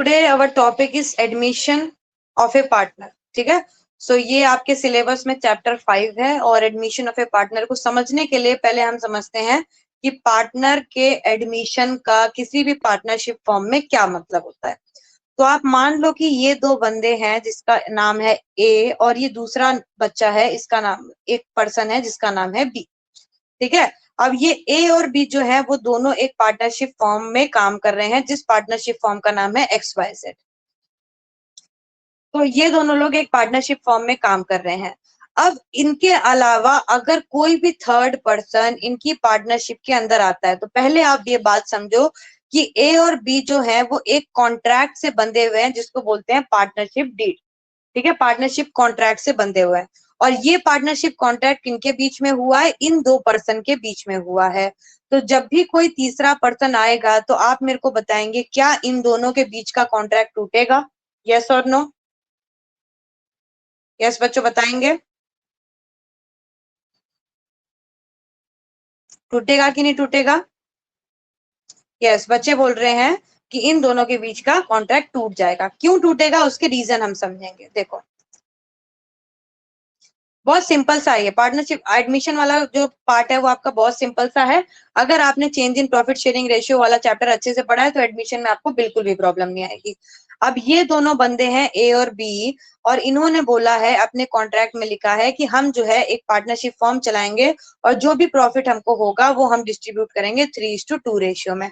Today our topic is admission of a partner. ठीक है, सो ये आपके सिलेबस में चैप्टर 5 है और एडमिशन ऑफ ए पार्टनर को समझने के लिए पहले हम समझते हैं कि पार्टनर के एडमिशन का किसी भी पार्टनरशिप फॉर्म में क्या मतलब होता है। तो आप मान लो कि ये दो बंदे हैं जिसका नाम है ए और ये दूसरा बच्चा है, इसका नाम एक पर्सन है जिसका नाम है बी। ठीक है, अब ये ए और बी जो है वो दोनों एक पार्टनरशिप फॉर्म में काम कर रहे हैं जिस पार्टनरशिप फॉर्म का नाम है XYZ। तो ये दोनों लोग एक पार्टनरशिप फॉर्म में काम कर रहे हैं। अब इनके अलावा अगर कोई भी थर्ड पर्सन इनकी पार्टनरशिप के अंदर आता है तो पहले आप ये बात समझो कि ए और बी जो है वो एक कॉन्ट्रैक्ट से बंधे हुए हैं जिसको बोलते हैं पार्टनरशिप डीड। ठीक है, पार्टनरशिप कॉन्ट्रैक्ट से बंधे हुए हैं और ये पार्टनरशिप कॉन्ट्रैक्ट किनके बीच में हुआ है? इन दो पर्सन के बीच में हुआ है। तो जब भी कोई तीसरा पर्सन आएगा तो आप मेरे को बताएंगे क्या इन दोनों के बीच का कॉन्ट्रैक्ट टूटेगा? यस और नो? यस बच्चों बताएंगे, टूटेगा कि नहीं टूटेगा? यस बच्चे बोल रहे हैं कि इन दोनों के बीच का कॉन्ट्रैक्ट टूट जाएगा। क्यों टूटेगा उसके रीजन हम समझेंगे। देखो बहुत सिंपल सा है, पार्टनरशिप एडमिशन वाला जो पार्ट है वो आपका बहुत सिंपल सा है। अगर आपने change in profit sharing ratio वाला चैप्टर अच्छे से पढ़ा है तो एडमिशन में आपको बिल्कुल भी प्रॉब्लम नहीं आएगी। अब ये दोनों बंदे हैं ए और बी और इन्होंने बोला है अपने कॉन्ट्रैक्ट में लिखा है कि हम जो है एक पार्टनरशिप फॉर्म चलाएंगे और जो भी प्रॉफिट हमको होगा वो हम डिस्ट्रीब्यूट करेंगे 3:2 रेशियो में।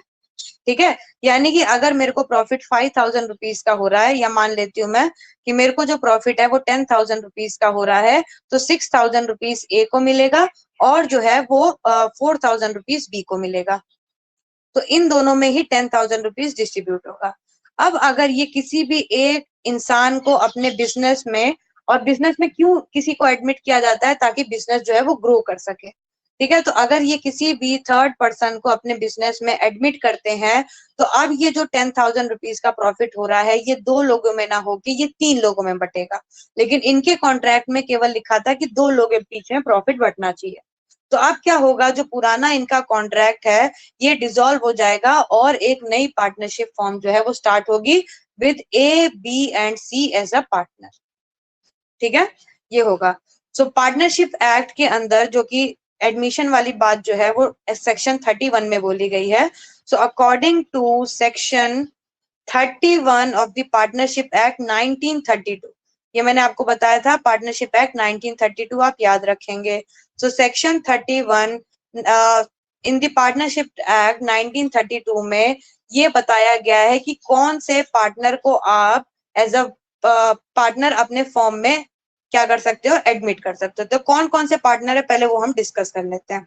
ठीक है, यानी कि अगर मेरे को प्रॉफिट 5000 रुपीज का हो रहा है या मान लेती हूँ मैं कि मेरे को जो प्रॉफिट है वो 10,000 रुपीज का हो रहा है तो 6,000 रुपीज ए को मिलेगा और जो है वो 4,000 रुपीज बी को मिलेगा। तो इन दोनों में ही 10,000 रुपीज डिस्ट्रीब्यूट होगा। अब अगर ये किसी भी एक इंसान को अपने बिजनेस में, और बिजनेस में क्यों किसी को एडमिट किया जाता है? ताकि बिजनेस जो है वो ग्रो कर सके। ठीक है, तो अगर ये किसी भी थर्ड पर्सन को अपने बिजनेस में एडमिट करते हैं तो अब ये जो 10,000 रुपीज का प्रॉफिट हो रहा है ये 2 लोगों में ना होके ये 3 लोगों में बटेगा। लेकिन इनके कॉन्ट्रैक्ट में केवल लिखा था कि 2 लोगों के बीच में प्रॉफिट बंटना चाहिए। तो अब क्या होगा, जो पुराना इनका कॉन्ट्रैक्ट है ये डिसॉल्व हो जाएगा और एक नई पार्टनरशिप फॉर्म जो है वो स्टार्ट होगी with A B and C as a partner. ठीक है, ये होगा। सो पार्टनरशिप एक्ट के अंदर जो कि एडमिशन वाली बात जो है वो सेक्शन 31 में बोली गई है। So according to section 31 of the partnership act 1932, ये मैंने आपको बताया था पार्टनरशिप एक्ट 1932 आप याद रखेंगे। So section 31 in the partnership act 1932 में ये बताया गया है कि कौन से पार्टनर को आप एज अ पार्टनर अपने फॉर्म में क्या कर सकते हो? एडमिट कर सकते हो। तो कौन कौन से पार्टनर है पहले वो हम डिस्कस कर लेते हैं।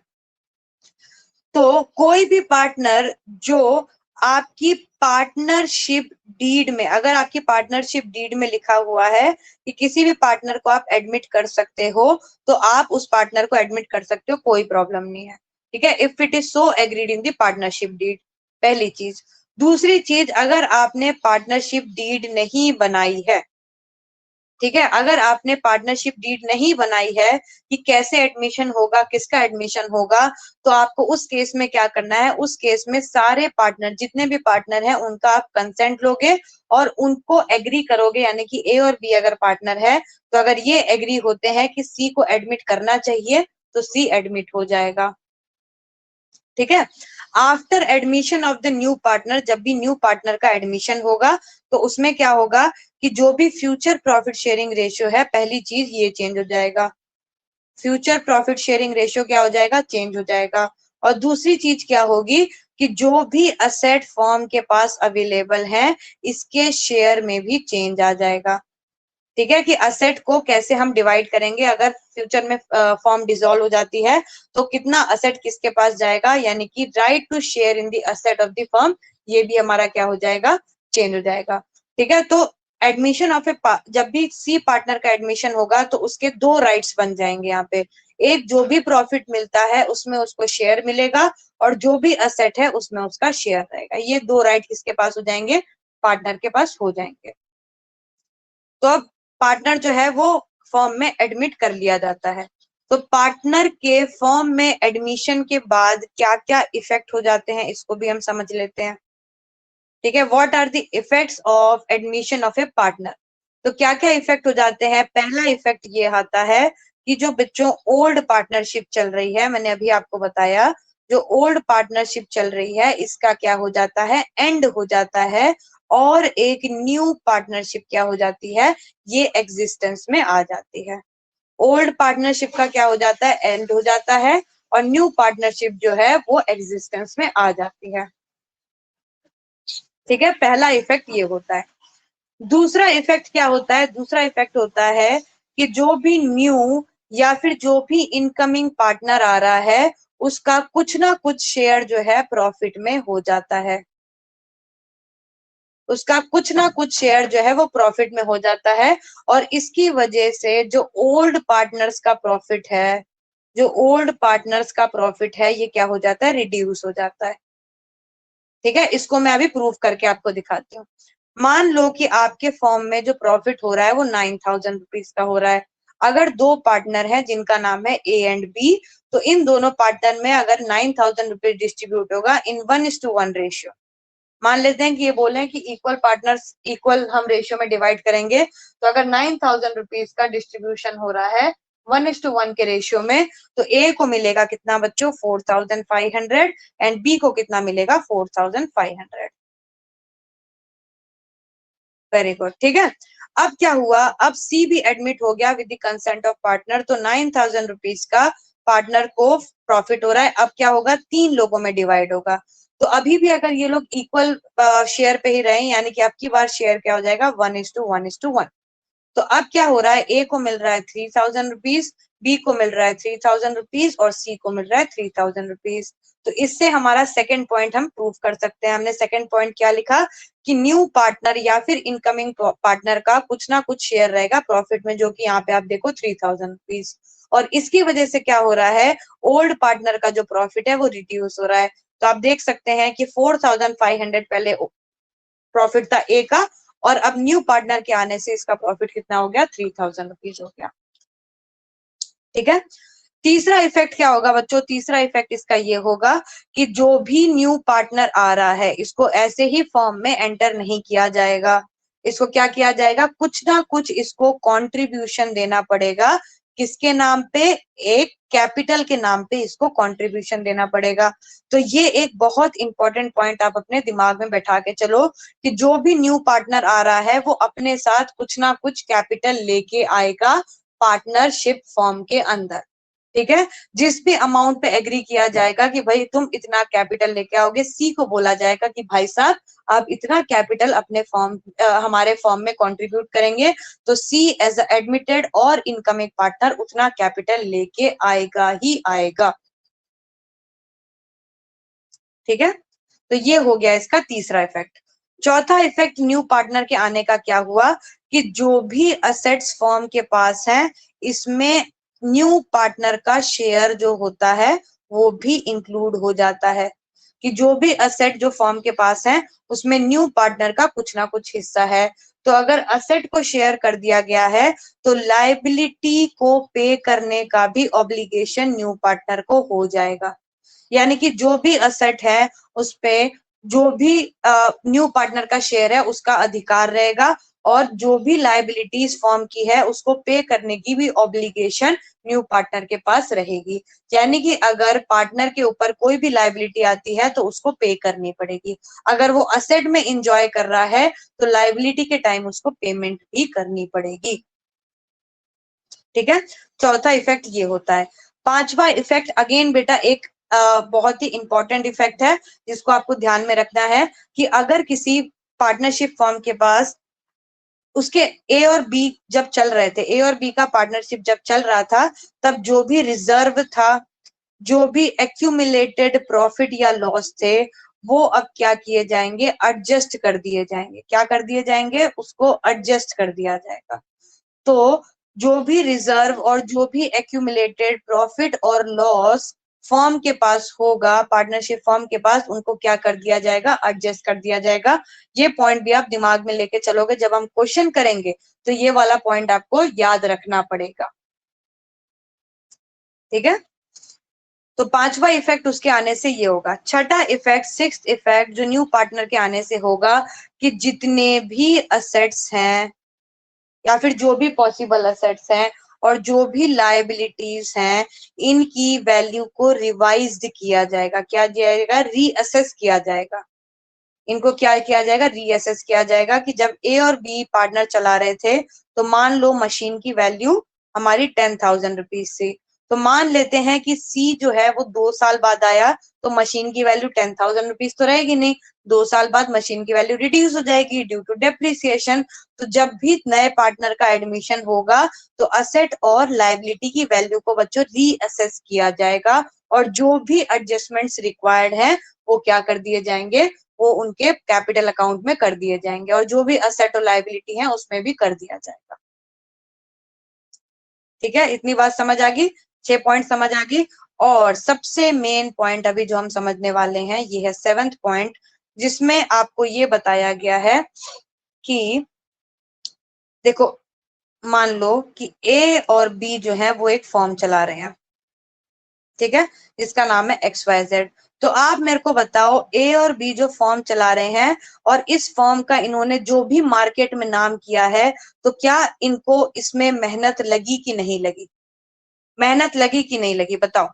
तो कोई भी पार्टनर जो आपकी पार्टनरशिप डीड में, अगर आपकी पार्टनरशिप डीड में लिखा हुआ है कि किसी भी पार्टनर को आप एडमिट कर सकते हो तो आप उस पार्टनर को एडमिट कर सकते हो, कोई प्रॉब्लम नहीं है। ठीक है, if it is so agreed in the partnership deed, पहली चीज। दूसरी चीज, अगर आपने पार्टनरशिप डीड नहीं बनाई है, ठीक है, अगर आपने पार्टनरशिप डीड नहीं बनाई है कि कैसे एडमिशन होगा, किसका एडमिशन होगा, तो आपको उस केस में क्या करना है? उस केस में सारे पार्टनर, जितने भी पार्टनर हैं उनका आप कंसेंट लोगे और उनको एग्री करोगे। यानी कि ए और बी अगर पार्टनर है तो अगर ये एग्री होते हैं कि सी को एडमिट करना चाहिए तो सी एडमिट हो जाएगा। ठीक है, after admission of the new partner, जब भी न्यू पार्टनर का एडमिशन होगा तो उसमें क्या होगा कि जो भी फ्यूचर प्रॉफिट शेयरिंग रेशियो है, पहली चीज ये चेंज हो जाएगा। फ्यूचर प्रॉफिट शेयरिंग रेशियो क्या हो जाएगा? चेंज हो जाएगा। और दूसरी चीज क्या होगी कि जो भी असेट फॉर्म के पास अवेलेबल है इसके शेयर में भी चेंज आ जाएगा। ठीक है, कि असेट को कैसे हम डिवाइड करेंगे अगर फ्यूचर में फॉर्म डिसॉल्व हो जाती है तो कितना असेट किसके पास जाएगा, यानी कि right to share in the asset of the firm, ये भी हमारा क्या हो जाएगा? चेंज हो जाएगा। ठीक है, तो एडमिशन ऑफ ए, जब भी सी पार्टनर का एडमिशन होगा तो उसके दो राइट्स बन जाएंगे यहाँ पे। एक, जो भी प्रॉफिट मिलता है उसमें उसको शेयर मिलेगा और जो भी असेट है उसमें उसका शेयर रहेगा। ये दो राइट किसके पास हो जाएंगे? पार्टनर के पास हो जाएंगे। तो अब पार्टनर जो है वो फॉर्म में एडमिट कर लिया जाता है। तो पार्टनर के फॉर्म में एडमिशन के बाद क्या क्या इफेक्ट हो जाते हैं इसको भी हम समझ लेते हैं। ठीक है, what are the effects of admission of a partner. तो क्या क्या इफेक्ट हो जाते हैं। पहला इफेक्ट ये आता है कि जो बच्चों ओल्ड पार्टनरशिप चल रही है, मैंने अभी आपको बताया, जो ओल्ड पार्टनरशिप चल रही है इसका क्या हो जाता है, एंड हो जाता है, और एक न्यू पार्टनरशिप क्या हो जाती है, ये एग्जिस्टेंस में आ जाती है। ओल्ड पार्टनरशिप का क्या हो जाता है, एंड हो जाता है, और न्यू पार्टनरशिप जो है वो एग्जिस्टेंस में आ जाती है। ठीक है, पहला इफेक्ट ये होता है। दूसरा इफेक्ट क्या होता है, दूसरा इफेक्ट होता है कि जो भी न्यू या फिर जो भी इनकमिंग पार्टनर आ रहा है उसका कुछ ना कुछ शेयर जो है प्रॉफिट में हो जाता है, उसका कुछ ना कुछ शेयर जो है वो प्रॉफिट में हो जाता है। और इसकी वजह से जो ओल्ड पार्टनर्स का प्रॉफिट है, जो ओल्ड पार्टनर्स का प्रॉफिट है, ये क्या हो जाता है, रिड्यूस हो जाता है। ठीक है, इसको मैं अभी प्रूव करके आपको दिखाती हूँ। मान लो कि आपके फॉर्म में जो प्रॉफिट हो रहा है वो 9,000 रुपीज का हो रहा है। अगर दो पार्टनर है जिनका नाम है ए एंड बी, तो इन दोनों पार्टनर में अगर 9,000 रुपीज डिस्ट्रीब्यूट होगा इन 1:1 रेशियो, मान लेते हैं कि ये बोले हैं कि इक्वल पार्टनर्स इक्वल हम रेशियो में डिवाइड करेंगे, तो अगर 9,000 रुपीज का डिस्ट्रीब्यूशन हो रहा है 1:1 के रेशियो में, तो ए को मिलेगा कितना बच्चों, 4,500, एंड बी को कितना मिलेगा, 4,500। Very good. ठीक है, अब क्या हुआ, अब सी भी एडमिट हो गया with the consent of partner, तो 9,000 रुपीज का पार्टनर को प्रॉफिट हो रहा है। अब क्या होगा, 3 लोगों में डिवाइड होगा। तो अभी भी अगर ये लोग इक्वल शेयर पे ही रहे, यानी कि आपकी बार शेयर क्या हो जाएगा, 1:1:1। तो अब क्या हो रहा है, ए को मिल रहा है 3,000 रुपीज, बी को मिल रहा है 3,000 रुपीज, और सी को मिल रहा है 3,000 रुपीज। तो इससे हमारा सेकंड पॉइंट हम प्रूव कर सकते हैं। हमने सेकंड पॉइंट क्या लिखा कि न्यू पार्टनर या फिर इनकमिंग पार्टनर का कुछ ना कुछ शेयर रहेगा प्रॉफिट में, जो कि यहाँ पे आप देखो 3,000 रुपीज। और इसकी वजह से क्या हो रहा है, ओल्ड पार्टनर का जो प्रॉफिट है वो रिड्यूस हो रहा है। तो आप देख सकते हैं कि 4,500 पहले प्रॉफिट था ए का, और अब न्यू पार्टनर के आने से इसका प्रॉफिट कितना हो गया, 3,000 रुपीज हो गया। ठीक है, तीसरा इफेक्ट क्या होगा बच्चों, तीसरा इफेक्ट इसका ये होगा कि जो भी न्यू पार्टनर आ रहा है इसको ऐसे ही फॉर्म में एंटर नहीं किया जाएगा, इसको क्या किया जाएगा, कुछ ना कुछ इसको कंट्रीब्यूशन देना पड़ेगा। किसके नाम पे, एक कैपिटल के नाम पे इसको कंट्रीब्यूशन देना पड़ेगा। तो ये एक बहुत इंपॉर्टेंट पॉइंट आप अपने दिमाग में बैठा के चलो कि जो भी न्यू पार्टनर आ रहा है वो अपने साथ कुछ ना कुछ कैपिटल लेके आएगा पार्टनरशिप फॉर्म के अंदर। ठीक है, जिस भी अमाउंट पे एग्री किया जाएगा कि भाई तुम इतना कैपिटल लेके आओगे, सी को बोला जाएगा कि भाई साहब आप इतना कैपिटल अपने फॉर्म हमारे फॉर्म में कंट्रीब्यूट करेंगे, तो सी एज एडमिटेड और इनकमिंग पार्टनर उतना कैपिटल लेके आएगा ही आएगा। ठीक है, तो ये हो गया इसका तीसरा इफेक्ट। चौथा इफेक्ट न्यू पार्टनर के आने का क्या हुआ कि जो भी असेट्स फॉर्म के पास हैं इसमें न्यू पार्टनर का शेयर जो होता है वो भी इंक्लूड हो जाता है, कि जो भी असेट जो फॉर्म के पास है उसमें न्यू पार्टनर का कुछ ना कुछ हिस्सा है। तो अगर असेट को शेयर कर दिया गया है तो लायबिलिटी को पे करने का भी ऑब्लिगेशन न्यू पार्टनर को हो जाएगा। यानी कि जो भी असेट है उस पे जो भी न्यू पार्टनर का शेयर है उसका अधिकार रहेगा, और जो भी लायबिलिटीज फॉर्म की है उसको पे करने की भी ऑब्लिगेशन न्यू पार्टनर के पास रहेगी। यानी कि अगर पार्टनर के ऊपर कोई भी लायबिलिटी आती है तो उसको पे करनी पड़ेगी। अगर वो असेट में इंजॉय कर रहा है तो लायबिलिटी के टाइम उसको पेमेंट भी करनी पड़ेगी। ठीक है, चौथा इफेक्ट ये होता है। पांचवा इफेक्ट अगेन बेटा एक बहुत ही इंपॉर्टेंट इफेक्ट है जिसको आपको ध्यान में रखना है कि अगर किसी पार्टनरशिप फॉर्म के पास उसके ए और बी जब चल रहे थे, ए और बी का पार्टनरशिप जब चल रहा था, तब जो भी रिजर्व था, जो भी एक्यूमुलेटेड प्रॉफिट या लॉस थे, वो अब क्या किए जाएंगे, एडजस्ट कर दिए जाएंगे। क्या कर दिए जाएंगे, उसको एडजस्ट कर दिया जाएगा। तो जो भी रिजर्व और जो भी एक्यूमुलेटेड प्रॉफिट और लॉस फर्म के पास होगा, पार्टनरशिप फर्म के पास, उनको क्या कर दिया जाएगा, एडजस्ट कर दिया जाएगा। ये पॉइंट भी आप दिमाग में लेके चलोगे, जब हम क्वेश्चन करेंगे तो ये वाला पॉइंट आपको याद रखना पड़ेगा। ठीक है, तो पांचवा इफेक्ट उसके आने से ये होगा। छठा इफेक्ट, सिक्स्थ इफेक्ट जो न्यू पार्टनर के आने से होगा कि जितने भी असेट्स हैं या फिर जो भी पॉसिबल असेट्स हैं और जो भी लायबिलिटीज हैं, इनकी वैल्यू को रिवाइज्ड किया जाएगा। क्या जाएगा? रीअसेस किया जाएगा। इनको क्या किया जाएगा? रीअसेस किया जाएगा कि जब ए और बी पार्टनर चला रहे थे तो मान लो मशीन की वैल्यू हमारी 10,000 रुपीज थी, तो मान लेते हैं कि सी जो है वो 2 साल बाद आया तो मशीन की वैल्यू 10,000 रुपीज तो रहेगी नहीं, 2 साल बाद मशीन की वैल्यू रिड्यूस हो जाएगी ड्यू टू डेप्रिसिएशन। तो जब भी नए पार्टनर का एडमिशन होगा तो असेट और लायबिलिटी की वैल्यू को बच्चों रीअसेस किया जाएगा और जो भी एडजस्टमेंट्स रिक्वायर्ड है वो क्या कर दिए जाएंगे? वो उनके कैपिटल अकाउंट में कर दिए जाएंगे और जो भी असेट और लायबिलिटी है उसमें भी कर दिया जाएगा। ठीक है, इतनी बात समझ आ गई? 6 पॉइंट समझ आ गई। और सबसे मेन पॉइंट अभी जो हम समझने वाले हैं ये है 7th पॉइंट, जिसमें आपको ये बताया गया है कि देखो, मान लो कि ए और बी जो है वो एक फॉर्म चला रहे हैं, ठीक है, जिसका नाम है XYZ। तो आप मेरे को बताओ, ए और बी जो फॉर्म चला रहे हैं और इस फॉर्म का इन्होंने जो भी मार्केट में नाम किया है, तो क्या इनको इसमें मेहनत लगी कि नहीं लगी? मेहनत लगी कि नहीं लगी बताओ?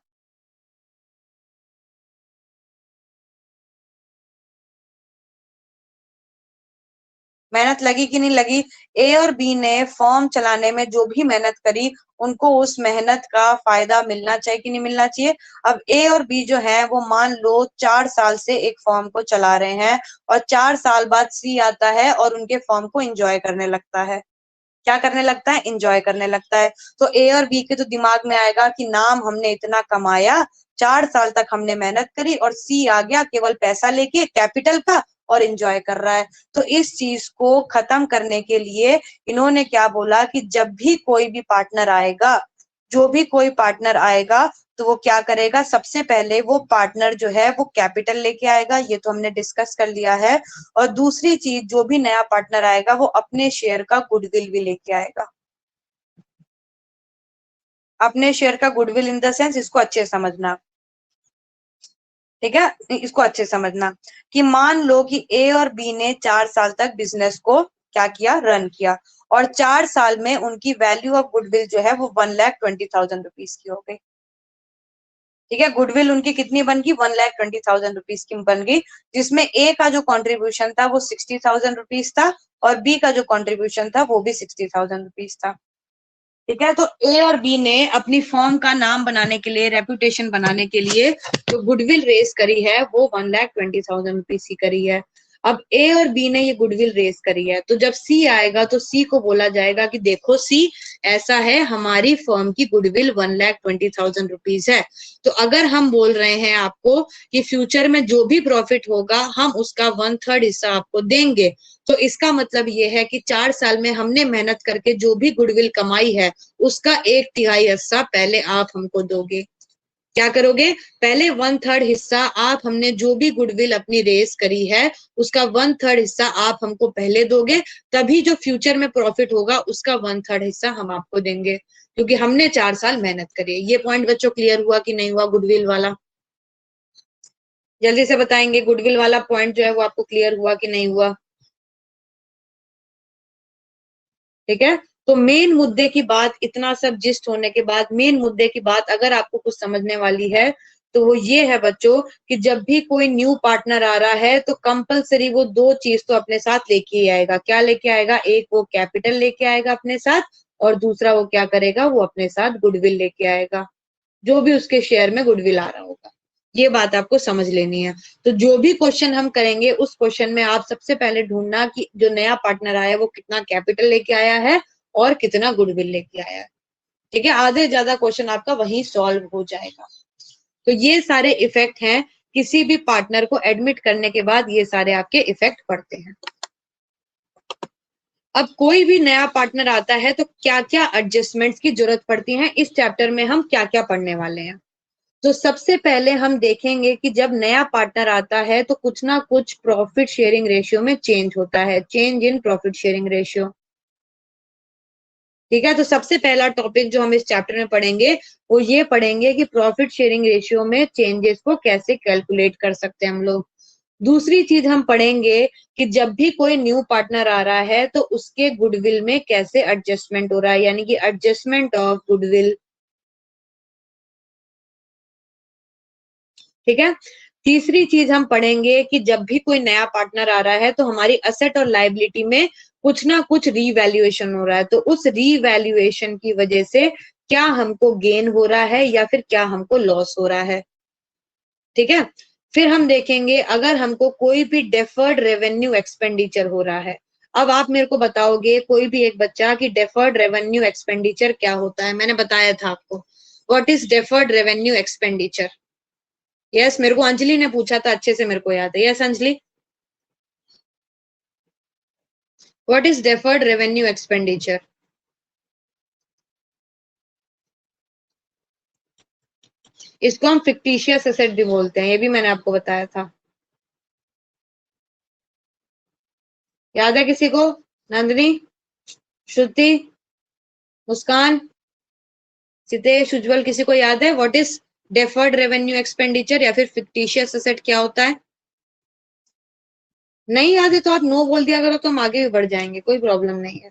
मेहनत लगी कि नहीं लगी? ए और बी ने फॉर्म चलाने में जो भी मेहनत करी उनको उस मेहनत का फायदा मिलना चाहिए कि नहीं मिलना चाहिए? अब ए और बी जो है वो मान लो 4 साल से एक फॉर्म को चला रहे हैं और 4 साल बाद सी आता है और उनके फॉर्म को एंजॉय करने लगता है। क्या करने लगता है? एंजॉय करने लगता है। तो ए और बी के तो दिमाग में आएगा कि नाम हमने इतना कमाया, 4 साल तक हमने मेहनत करी और सी आ गया केवल पैसा लेके कैपिटल का और एंजॉय कर रहा है। तो इस चीज को खत्म करने के लिए इन्होंने क्या बोला कि जब भी कोई भी पार्टनर आएगा, जो भी कोई पार्टनर आएगा तो वो क्या करेगा? सबसे पहले वो पार्टनर जो है वो कैपिटल लेके आएगा, ये तो हमने डिस्कस कर लिया है। और दूसरी चीज, जो भी नया पार्टनर आएगा वो अपने शेयर का गुडविल भी लेके आएगा। अपने शेयर का गुडविल इन द सेंस, इसको अच्छे से समझना, ठीक है, इसको अच्छे से समझना कि मान लो कि ए और बी ने 4 साल तक बिजनेस को क्या किया? रन किया और 4 साल में उनकी वैल्यू ऑफ गुडविल जो है वो 1,20,000 रुपीज की हो गई। ठीक है, गुडविल उनकी कितनी बन गई? 1,20,000 रुपीज की बन गई, जिसमें ए का जो कंट्रीब्यूशन था वो 60,000 रुपीज था और बी का जो कंट्रीब्यूशन था वो भी 60,000 रुपीज था। ठीक है, तो ए और बी ने अपनी फर्म का नाम बनाने के लिए, रेपुटेशन बनाने के लिए जो गुडविल रेस करी है वो 1,20,000 रुपीज की करी है। अब ए और बी ने ये गुडविल रेस करी है, तो जब सी आएगा तो सी को बोला जाएगा कि देखो सी, ऐसा है, हमारी फर्म की गुडविल 1,20,000 रुपीज है। तो अगर हम बोल रहे हैं आपको कि फ्यूचर में जो भी प्रॉफिट होगा हम उसका 1/3 हिस्सा आपको देंगे, तो इसका मतलब ये है कि 4 साल में हमने मेहनत करके जो भी गुडविल कमाई है उसका 1/3 हिस्सा पहले आप हमको दोगे। क्या करोगे? पहले 1/3 हिस्सा आप, हमने जो भी गुडविल अपनी रेस करी है उसका 1/3 हिस्सा आप हमको पहले दोगे, तभी जो फ्यूचर में प्रॉफिट होगा उसका 1/3 हिस्सा हम आपको देंगे, क्योंकि हमने 4 साल मेहनत करी है। ये पॉइंट बच्चों क्लियर हुआ कि नहीं हुआ? गुडविल वाला जल्दी से बताएंगे, गुडविल वाला पॉइंट जो है वो आपको क्लियर हुआ कि नहीं हुआ? ठीक है, तो मेन मुद्दे की बात, इतना सब जिस्ट होने के बाद मेन मुद्दे की बात अगर आपको कुछ समझने वाली है तो वो ये है बच्चों कि जब भी कोई न्यू पार्टनर आ रहा है तो कंपलसरी वो दो चीज तो अपने साथ लेके ही आएगा। क्या लेके आएगा? एक वो कैपिटल लेके आएगा अपने साथ और दूसरा वो क्या करेगा? वो अपने साथ गुडविल लेके आएगा, जो भी उसके शेयर में गुडविल आ रहा होगा। ये बात आपको समझ लेनी है। तो जो भी क्वेश्चन हम करेंगे उस क्वेश्चन में आप सबसे पहले ढूंढना कि जो नया पार्टनर आया है वो कितना कैपिटल लेके आया है और कितना गुडविल लेके आया है। ठीक है, आधे ज्यादा क्वेश्चन आपका वहीं सॉल्व हो जाएगा। तो ये सारे इफेक्ट हैं, किसी भी पार्टनर को एडमिट करने के बाद ये सारे आपके इफेक्ट पड़ते हैं। अब कोई भी नया पार्टनर आता है तो क्या क्या एडजस्टमेंट्स की जरूरत पड़ती है, इस चैप्टर में हम क्या क्या पढ़ने वाले हैं। तो सबसे पहले हम देखेंगे कि जब नया पार्टनर आता है तो कुछ ना कुछ प्रॉफिट शेयरिंग रेशियो में चेंज होता है, change in profit sharing ratio. ठीक है। तो सबसे पहला टॉपिक जो हम इस चैप्टर में पढ़ेंगे वो ये पढ़ेंगे कि प्रॉफिट शेयरिंग रेशियो में चेंजेस को कैसे कैलकुलेट कर सकते हैं हम लोग। दूसरी चीज हम पढ़ेंगे कि जब भी कोई न्यू पार्टनर आ रहा है तो उसके गुडविल में कैसे एडजस्टमेंट हो रहा है, यानी कि एडजस्टमेंट ऑफ गुडविल। ठीक है। तीसरी चीज हम पढ़ेंगे कि जब भी कोई नया पार्टनर आ रहा है तो हमारी असेट और लायबिलिटी में कुछ ना कुछ रीवैल्यूएशन हो रहा है, तो उस रीवैल्यूएशन की वजह से क्या हमको गेन हो रहा है या फिर क्या हमको लॉस हो रहा है। ठीक है। फिर हम देखेंगे अगर हमको कोई भी डेफर्ड रेवेन्यू एक्सपेंडिचर हो रहा है। अब आप मेरे को बताओगे कोई भी एक बच्चा कि डेफर्ड रेवेन्यू एक्सपेंडिचर क्या होता है। मैंने बताया था आपको what is deferred revenue expenditure. Yes, मेरे को अंजलि ने पूछा था, अच्छे से मेरे को याद है। Yes Anjali, what is deferred revenue expenditure. इसको हम फिक्टिशियस एसेट भी बोलते हैं, ये भी मैंने आपको बताया था। याद है किसी को? नंदिनी, श्रुति, मुस्कान, सितेश, उज्जवल, किसी को याद है what is deferred revenue expenditure या फिर फिक्टिशियस एसेट क्या होता है? नहीं याद है तो आप नो बोल दिया करो तो हम आगे भी बढ़ जाएंगे, कोई प्रॉब्लम नहीं है।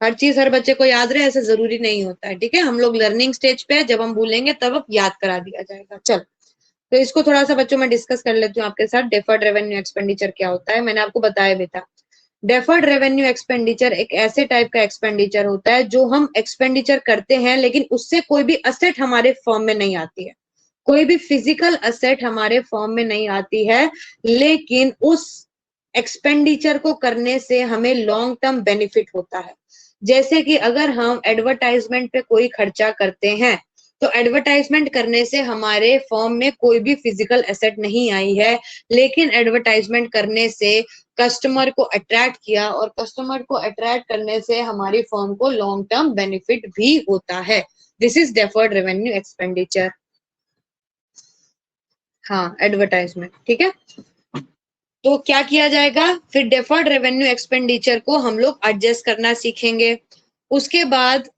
हर चीज हर बच्चे को याद रहे ऐसा जरूरी नहीं होता है। ठीक है, हम लोग लर्निंग स्टेज पे है, जब हम भूलेंगे तब अब याद करा दिया जाएगा। चल, तो इसको थोड़ा सा बच्चों में डिस्कस कर लेती हूँ आपके साथ। डेफर्ड रेवेन्यू एक्सपेंडिचर क्या होता है, मैंने आपको बताया भी था। डेफर्ड रेवेन्यू एक्सपेंडिचर एक ऐसे टाइप का एक्सपेंडिचर होता है जो हम एक्सपेंडिचर करते हैं लेकिन उससे कोई भी असेट हमारे फॉर्म में नहीं आती है, कोई भी फिजिकल असेट हमारे फॉर्म में नहीं आती है, लेकिन उस एक्सपेंडिचर को करने से हमें लॉन्ग टर्म बेनिफिट होता है। जैसे कि अगर हम एडवर्टाइजमेंट पे कोई खर्चा करते हैं तो एडवर्टाइजमेंट करने से हमारे फॉर्म में कोई भी फिजिकल एसेट नहीं आई है, लेकिन एडवर्टाइजमेंट करने से कस्टमर को अट्रैक्ट किया और कस्टमर को अट्रैक्ट करने से हमारी फॉर्म को लॉन्ग टर्म बेनिफिट भी होता है। This is deferred revenue expenditure. हाँ, एडवर्टाइजमेंट। ठीक है। तो क्या किया जाएगा फिर, डेफर्ड रेवेन्यू एक्सपेंडिचर को हम लोग एडजस्ट करना सीखेंगे। उसके बाद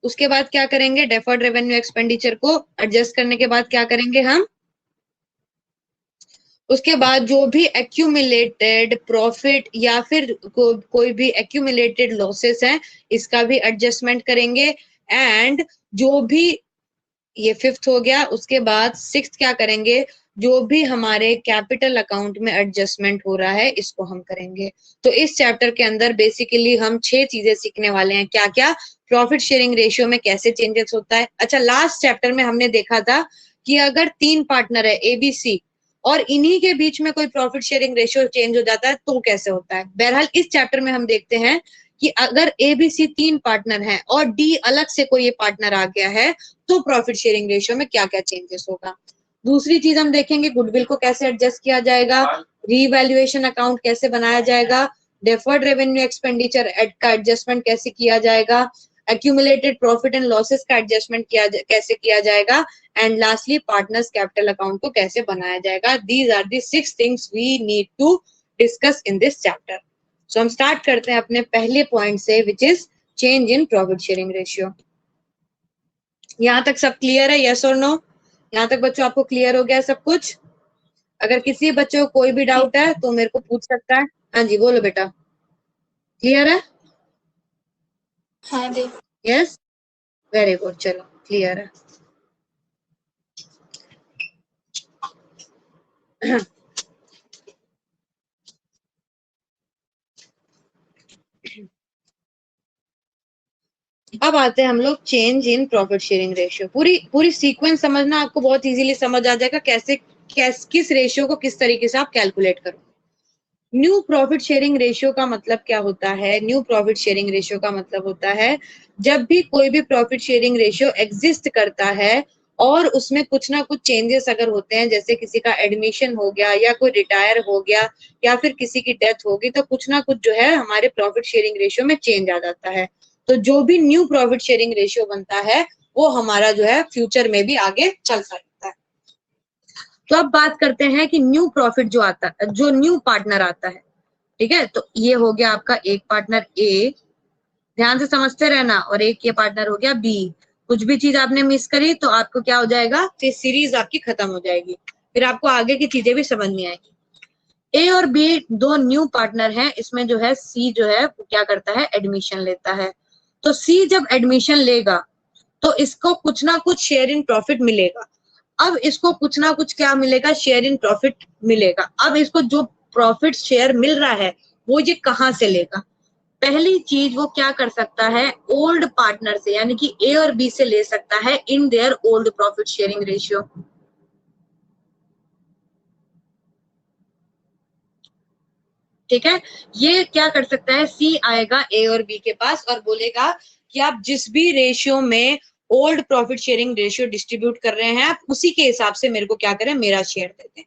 क्या करेंगे, डेफर्ड रेवेन्यू एक्सपेंडिचर को एडजस्ट करने के बाद क्या करेंगे हम, उसके बाद जो भी एक्यूमुलेटेड प्रॉफिट या फिर कोई भी एक्यूमुलेटेड लॉसेस हैं इसका भी एडजस्टमेंट करेंगे। एंड जो भी, ये फिफ्थ हो गया। उसके बाद सिक्स्थ क्या करेंगे, जो भी हमारे कैपिटल अकाउंट में एडजस्टमेंट हो रहा है इसको हम करेंगे। तो इस चैप्टर के अंदर बेसिकली हम 6 चीजें सीखने वाले हैं। क्या क्या? प्रॉफिट शेयरिंग रेशियो में कैसे चेंजेस होता है। अच्छा, लास्ट चैप्टर में हमने देखा था कि अगर 3 पार्टनर है ABC और इन्हीं के बीच में कोई प्रॉफिट शेयरिंग रेशियो चेंज हो जाता है तो कैसे होता है। बहरहाल इस चैप्टर में हम देखते हैं कि अगर ABC 3 पार्टनर हैं और D अलग से कोई ये पार्टनर आ गया है तो प्रॉफिट शेयरिंग रेशियो में क्या क्या चेंजेस होगा। दूसरी चीज हम देखेंगे गुडविल को कैसे एडजस्ट किया जाएगा, रीवैल्यूएशन अकाउंट कैसे बनाया जाएगा, डेफर्ड रेवेन्यू एक्सपेंडिचर का एडजस्टमेंट कैसे किया जाएगा, एक्यूमुलेटेड प्रॉफिट एंड लॉसेस का एडजस्टमेंट कैसे किया जाएगा, and lastly partners capital account को कैसे बनाया जाएगा। These are the 6 things we need to discuss in this chapter. So हम स्टार्ट करते हैं अपने पहले पॉइंट से, which is change in profit sharing ratio. यहाँ तक सब क्लियर है, यस और नो? यहाँ तक बच्चों आपको क्लियर हो गया सब कुछ? अगर किसी बच्चों को कोई भी डाउट है तो मेरे को पूछ सकता है। हाँ जी, बोलो बेटा। क्लियर है? हाँ दी। यस, वेरी गुड, चलो क्लियर है। अब आते हैं हम लोग change in profit sharing ratio. पूरी सीक्वेंस समझना, आपको बहुत इजीली समझ आ जाएगा कैसे किस रेशियो को किस तरीके से आप कैलकुलेट करो। न्यू प्रॉफिट शेयरिंग रेशियो का मतलब क्या होता है? न्यू प्रॉफिट शेयरिंग रेशियो का मतलब होता है जब भी कोई भी प्रॉफिट शेयरिंग रेशियो एग्जिस्ट करता है और उसमें कुछ ना कुछ चेंजेस अगर होते हैं, जैसे किसी का एडमिशन हो गया या कोई रिटायर हो गया या फिर किसी की डेथ होगी, तो कुछ ना कुछ जो है हमारे प्रॉफिट शेयरिंग रेशियो में चेंज आ जाता है। तो जो भी न्यू प्रॉफिट शेयरिंग रेशियो बनता है वो हमारा जो है फ्यूचर में भी आगे चल सकता है। तो अब बात करते हैं कि न्यू प्रॉफिट जो आता है, जो न्यू पार्टनर आता है, ठीक है, तो ये हो गया आपका एक पार्टनर ए, ध्यान से समझते रहना। और एक ये पार्टनर हो गया बी। कुछ भी चीज आपने मिस करी तो आपको क्या हो जाएगा, फिर सीरीज आपकी खत्म हो जाएगी, फिर आपको आगे की चीजें भी समझ नहीं आएगी। ए और बी दो न्यू पार्टनर हैं, इसमें जो है सी जो है वो क्या करता है, एडमिशन लेता है। तो सी जब एडमिशन लेगा तो इसको कुछ ना कुछ शेयर इन प्रॉफिट मिलेगा। अब इसको कुछ ना कुछ क्या मिलेगा, शेयर इन प्रॉफिट मिलेगा। अब इसको जो प्रॉफिट शेयर मिल रहा है वो ये कहां से लेगा। पहली चीज वो क्या कर सकता है, ओल्ड पार्टनर से, यानी कि ए और बी से ले सकता है in their old profit sharing ratio. ठीक है, ये क्या कर सकता है, सी आएगा ए और बी के पास और बोलेगा कि आप जिस भी रेशियो में old profit sharing ratio distribute कर रहे हैं, आप उसी के हिसाब से मेरे को क्या करें, मेरा शेयर दे दें।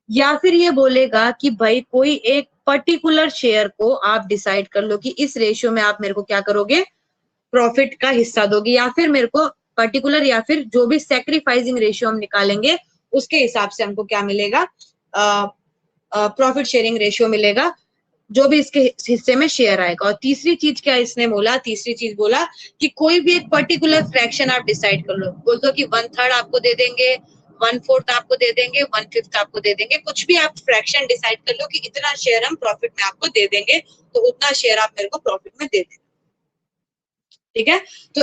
या फिर ये बोलेगा कि भाई कोई एक पर्टिकुलर शेयर को आप डिसाइड कर लो कि इस रेशियो में आप मेरे को क्या करोगे, प्रॉफिट का हिस्सा दोगे, या फिर मेरे को पर्टिकुलर, या फिर जो भी सेक्रीफाइसिंग रेशियो हम निकालेंगे उसके हिसाब से हमको क्या मिलेगा, प्रॉफिट शेयरिंग रेशियो मिलेगा, जो भी इसके हिस्से में शेयर आएगा। और तीसरी चीज क्या इसने बोला, तीसरी चीज बोला कि कोई भी एक पर्टिकुलर फ्रैक्शन आप डिसाइड कर लो, बोल दो कि 1/3 आपको दे देंगे, 1/4 आपको दे देंगे, 1/5 आपको दे देंगे, कुछ भी आप फ्रैक्शन डिसाइड कर लो कि इतना शेयर हम प्रॉफिट में आपको दे देंगे, तो उतना शेयर आप मेरे को प्रॉफिट में दे देंगे। ठीक है, तो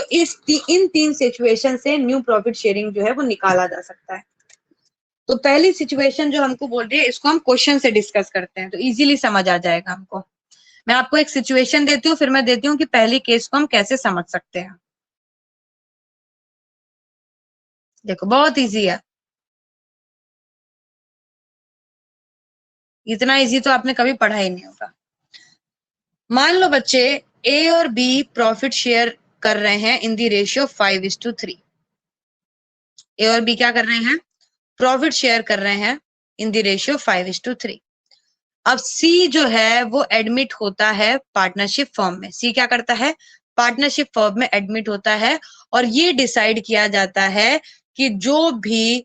इन तीन सिचुएशन से न्यू प्रॉफिट शेयरिंग जो है वो निकाला जा सकता है। तो पहली सिचुएशन जो हमको बोल रही है इसको हम क्वेश्चन से डिस्कस करते हैं, तो इजीली समझ आ जाएगा हमको। मैं आपको एक सिचुएशन देती हूँ, फिर मैं देती हूँ कि पहली केस को हम कैसे समझ सकते हैं। देखो बहुत इजी है, इतना इजी तो आपने कभी पढ़ा ही नहीं होगा। मान लो बच्चे ए और बी प्रॉफिट शेयर कर रहे हैं इन दी रेशियो 5:3। ए और बी क्या कर रहे हैं, प्रॉफिट शेयर कर रहे हैं इन दी रेशियो 5:3। अब सी जो है वो एडमिट होता है पार्टनरशिप फर्म में। सी क्या करता है, पार्टनरशिप फर्म में एडमिट होता है, और ये डिसाइड किया जाता है कि जो भी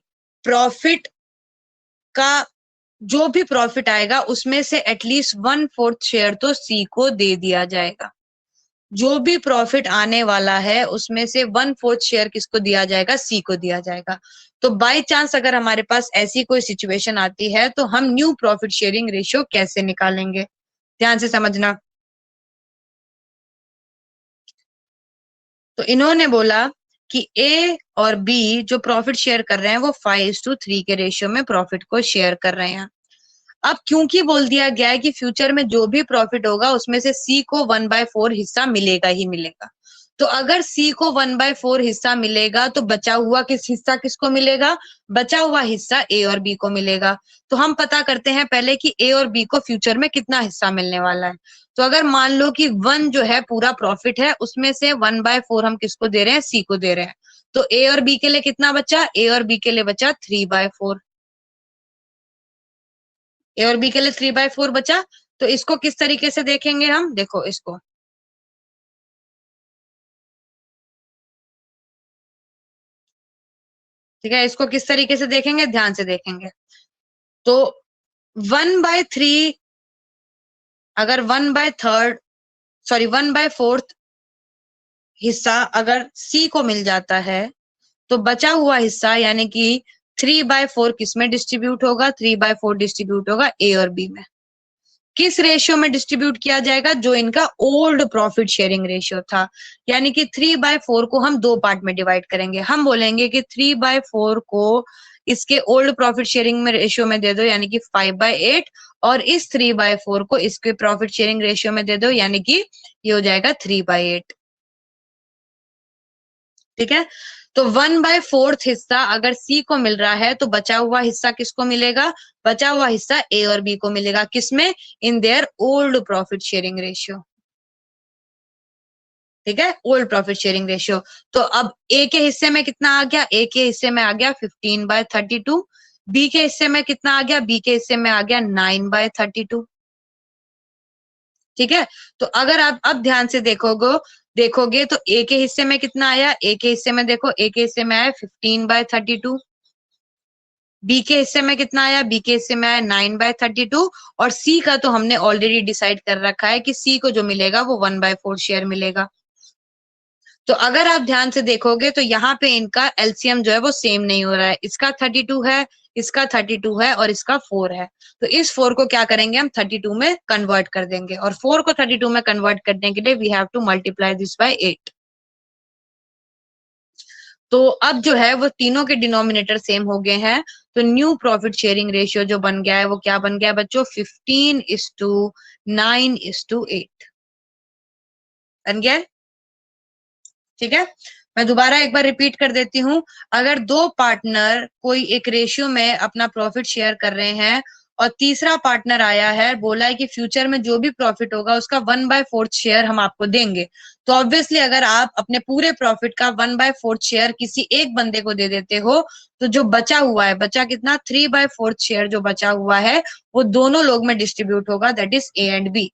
प्रॉफिट आएगा उसमें से एटलीस्ट 1/4 शेयर तो सी को दे दिया जाएगा। जो भी प्रॉफिट आने वाला है उसमें से 1/4 शेयर किसको दिया जाएगा, सी को दिया जाएगा। तो बाय चांस अगर हमारे पास ऐसी कोई सिचुएशन आती है तो हम न्यू प्रॉफिट शेयरिंग रेशियो कैसे निकालेंगे, ध्यान से समझना। तो इन्होंने बोला कि ए और बी जो प्रॉफिट शेयर कर रहे हैं वो 5:3 के रेशियो में प्रॉफिट को शेयर कर रहे हैं। अब क्योंकि बोल दिया गया है कि फ्यूचर में जो भी प्रॉफिट होगा उसमें से सी को 1/4 हिस्सा मिलेगा ही मिलेगा। तो अगर सी को 1/4 हिस्सा मिलेगा तो बचा हुआ हिस्सा किसको मिलेगा, बचा हुआ हिस्सा ए और बी को मिलेगा। तो हम पता करते हैं पहले कि ए और बी को फ्यूचर में कितना हिस्सा मिलने वाला है। तो अगर मान लो कि 1 जो है पूरा प्रॉफिट है, उसमें से 1/4 हम किसको दे रहे हैं, सी को दे रहे हैं। तो ए और बी के लिए कितना बचा, ए और बी के लिए बचा 3/4। ए और बी के लिए 3/4 बचा। तो इसको किस तरीके से देखेंगे हम, देखो इसको, ठीक है, इसको किस तरीके से देखेंगे, ध्यान से देखेंगे। तो 1/3, अगर 1/3 सॉरी 1/4 हिस्सा अगर सी को मिल जाता है तो बचा हुआ हिस्सा यानी कि 3/4 किसमें डिस्ट्रीब्यूट होगा, 3/4 डिस्ट्रीब्यूट होगा ए और बी में। किस रेशियो में डिस्ट्रीब्यूट किया जाएगा, जो इनका ओल्ड प्रॉफिट शेयरिंग रेशियो था। यानी कि 3/4 को हम दो पार्ट में डिवाइड करेंगे। हम बोलेंगे कि 3/4 को इसके ओल्ड प्रॉफिट शेयरिंग में रेशियो में दे दो यानी कि 5/8, और इस 3/4 को इसके प्रॉफिट शेयरिंग रेशियो में दे दो यानी कि ये हो जाएगा 3/8। ठीक है, तो 1/4 हिस्सा अगर सी को मिल रहा है तो बचा हुआ हिस्सा किसको मिलेगा, बचा हुआ हिस्सा ए और बी को मिलेगा। किसमें, in their old profit sharing ratio. ठीक है, ओल्ड प्रॉफिट शेयरिंग रेशियो। तो अब ए के हिस्से में कितना आ गया, ए के हिस्से में आ गया 15/32। बी के हिस्से में कितना आ गया, बी के हिस्से में आ गया 9/32। ठीक है, तो अगर आप अब ध्यान से देखोगे तो ए के हिस्से में कितना आया, ए के हिस्से में देखो, ए के हिस्से में आया 15/32। बी के हिस्से में कितना आया, बी के हिस्से में आया 9/32। और सी का तो हमने ऑलरेडी डिसाइड कर रखा है कि सी को जो मिलेगा वो 1/4 शेयर मिलेगा। तो अगर आप ध्यान से देखोगे तो यहाँ पे इनका एलसीएम जो है वो सेम नहीं हो रहा है, इसका 32 है, इसका 32 है और इसका 4 है। तो इस 4 को क्या करेंगे हम 32 में कन्वर्ट कर देंगे, और 4 को 32 में कन्वर्ट करने के लिए we have to multiply this by 8। तो अब जो है वो तीनों के डिनोमिनेटर सेम हो गए हैं, तो न्यू प्रॉफिट शेयरिंग रेशियो जो बन गया है वो क्या बन गया है बच्चों, 15:9:8 बन गया है। ठीक है, मैं दोबारा एक बार रिपीट कर देती हूँ। अगर दो पार्टनर कोई एक रेशियो में अपना प्रॉफिट शेयर कर रहे हैं और तीसरा पार्टनर आया है, बोला है कि फ्यूचर में जो भी प्रॉफिट होगा उसका 1/4 शेयर हम आपको देंगे, तो ऑब्वियसली अगर आप अपने पूरे प्रॉफिट का 1/4 शेयर किसी एक बंदे को दे देते हो, तो जो बचा हुआ है, बचा कितना 3/4 शेयर जो बचा हुआ है वो दोनों लोग में डिस्ट्रीब्यूट होगा, that is A and B.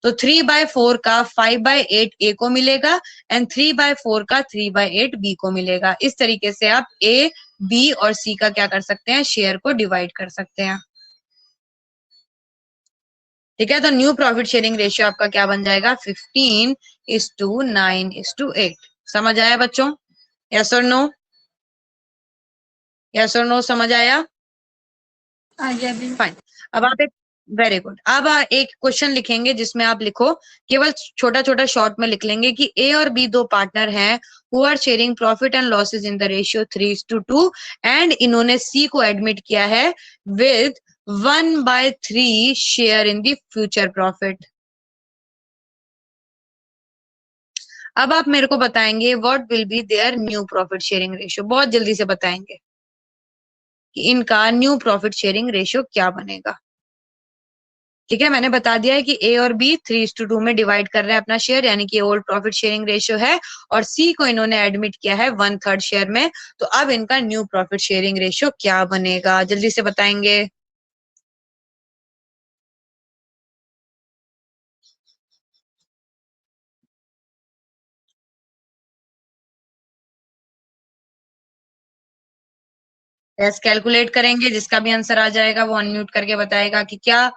तो 3/4 का 5/8 ए को मिलेगा एंड 3/4 का 3/8 बी को मिलेगा। इस तरीके से आप ए, बी और सी का क्या कर सकते हैं, शेयर को डिवाइड कर सकते हैं। ठीक है, तो न्यू प्रॉफिट शेयरिंग रेशियो आपका क्या बन जाएगा, 15:9:8। समझ आया बच्चों? यस और नो? यस और नो समझ आया? फाइन। अब आप एक, वेरी गुड, अब एक क्वेश्चन लिखेंगे जिसमें आप लिखो, केवल छोटा छोटा शॉर्ट में लिख लेंगे कि ए और बी दो पार्टनर हैं who are sharing profit and losses in the ratio 3:2 and इन्होंने सी को एडमिट किया है with 1/3 share in the future profit. अब आप मेरे को बताएंगे what will be their new profit sharing ratio, बहुत जल्दी से बताएंगे कि इनका न्यू प्रॉफिट शेयरिंग रेशियो क्या बनेगा। ठीक है, मैंने बता दिया है कि ए और बी 3:2 में डिवाइड कर रहे हैं अपना शेयर, यानी कि ओल्ड प्रॉफिट शेयरिंग रेशियो है, और सी को इन्होंने एडमिट किया है 1/3 शेयर में। तो अब इनका न्यू प्रॉफिट शेयरिंग रेशियो क्या बनेगा, जल्दी से बताएंगे। यस, कैलकुलेट करेंगे, जिसका भी आंसर आ जाएगा वो अनम्यूट करके बताएगा कि क्या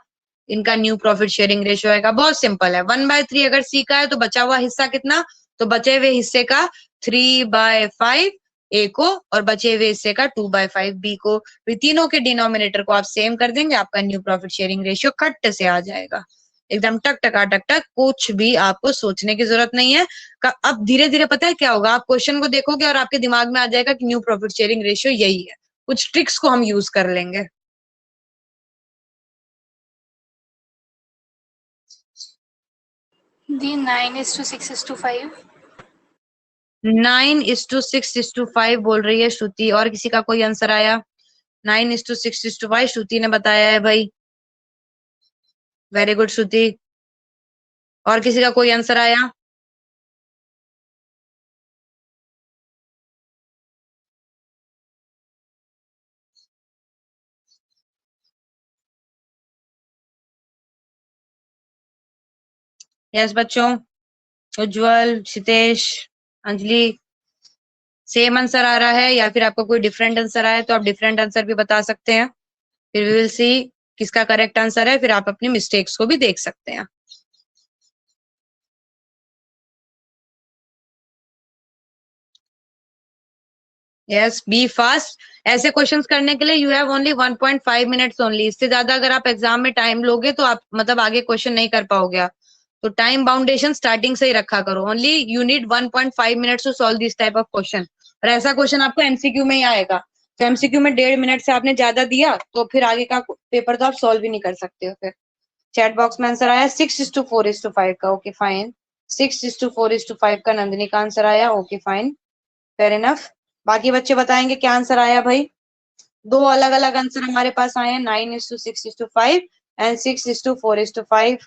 इनका न्यू प्रॉफिट शेयरिंग रेशियो आएगा। बहुत सिंपल है, 1/3 अगर सी का है तो बचा हुआ हिस्सा कितना, तो बचे हुए हिस्से का 3/5 ए को और बचे हुए हिस्से का 2/5 बी को। तीनों के डिनोमिनेटर को आप सेम कर देंगे, आपका न्यू प्रॉफिट शेयरिंग रेशियो खट से आ जाएगा, एकदम टक टका टक टक, कुछ भी आपको सोचने की जरूरत नहीं है। अब धीरे धीरे पता है क्या होगा, आप क्वेश्चन को देखोगे और आपके दिमाग में आ जाएगा कि न्यू प्रॉफिट शेयरिंग रेशियो यही है, कुछ ट्रिक्स को हम यूज कर लेंगे। दी 9:6:5। 9:6:5 बोल रही है श्रुति, और किसी का कोई आंसर आया? 9:6:5 श्रुति ने बताया है भाई, वेरी गुड श्रुति। और किसी का कोई आंसर आया? यस बच्चों, उज्जवल, क्षितेश, अंजलि, सेम आंसर आ रहा है या फिर आपको कोई डिफरेंट आंसर आया तो आप डिफरेंट आंसर भी बता सकते हैं, फिर वी विल सी किसका करेक्ट आंसर है, फिर आप अपनी मिस्टेक्स को भी देख सकते हैं। Yes, be fast. ऐसे क्वेश्चंस करने के लिए you have only 1.5 minutes only, इससे ज्यादा अगर आप एग्जाम में टाइम लोगे तो आप मतलब आगे क्वेश्चन नहीं कर पाओगे। तो टाइम बाउंडेशन स्टार्टिंग से ही रखा करो, only you need 1.5 minutes to solve this type of question. और ऐसा क्वेश्चन आपको एमसीक्यू में ही आएगा, तो एमसीक्यू में 1.5 मिनट से आपने ज्यादा दिया तो फिर आगे का पेपर तो आप सॉल्व ही नहीं कर सकते हो। फिर चैट बॉक्स में आंसर आया 6:4:5 का, ओके फाइन। 6:4:5 का नंदिनी का आंसर आया, ओके फाइन, फेयर इनफ। बाकी बच्चे बताएंगे क्या आंसर आया भाई। दो अलग अलग आंसर हमारे पास आए हैं, 9:6:5 एंड 6:4:5।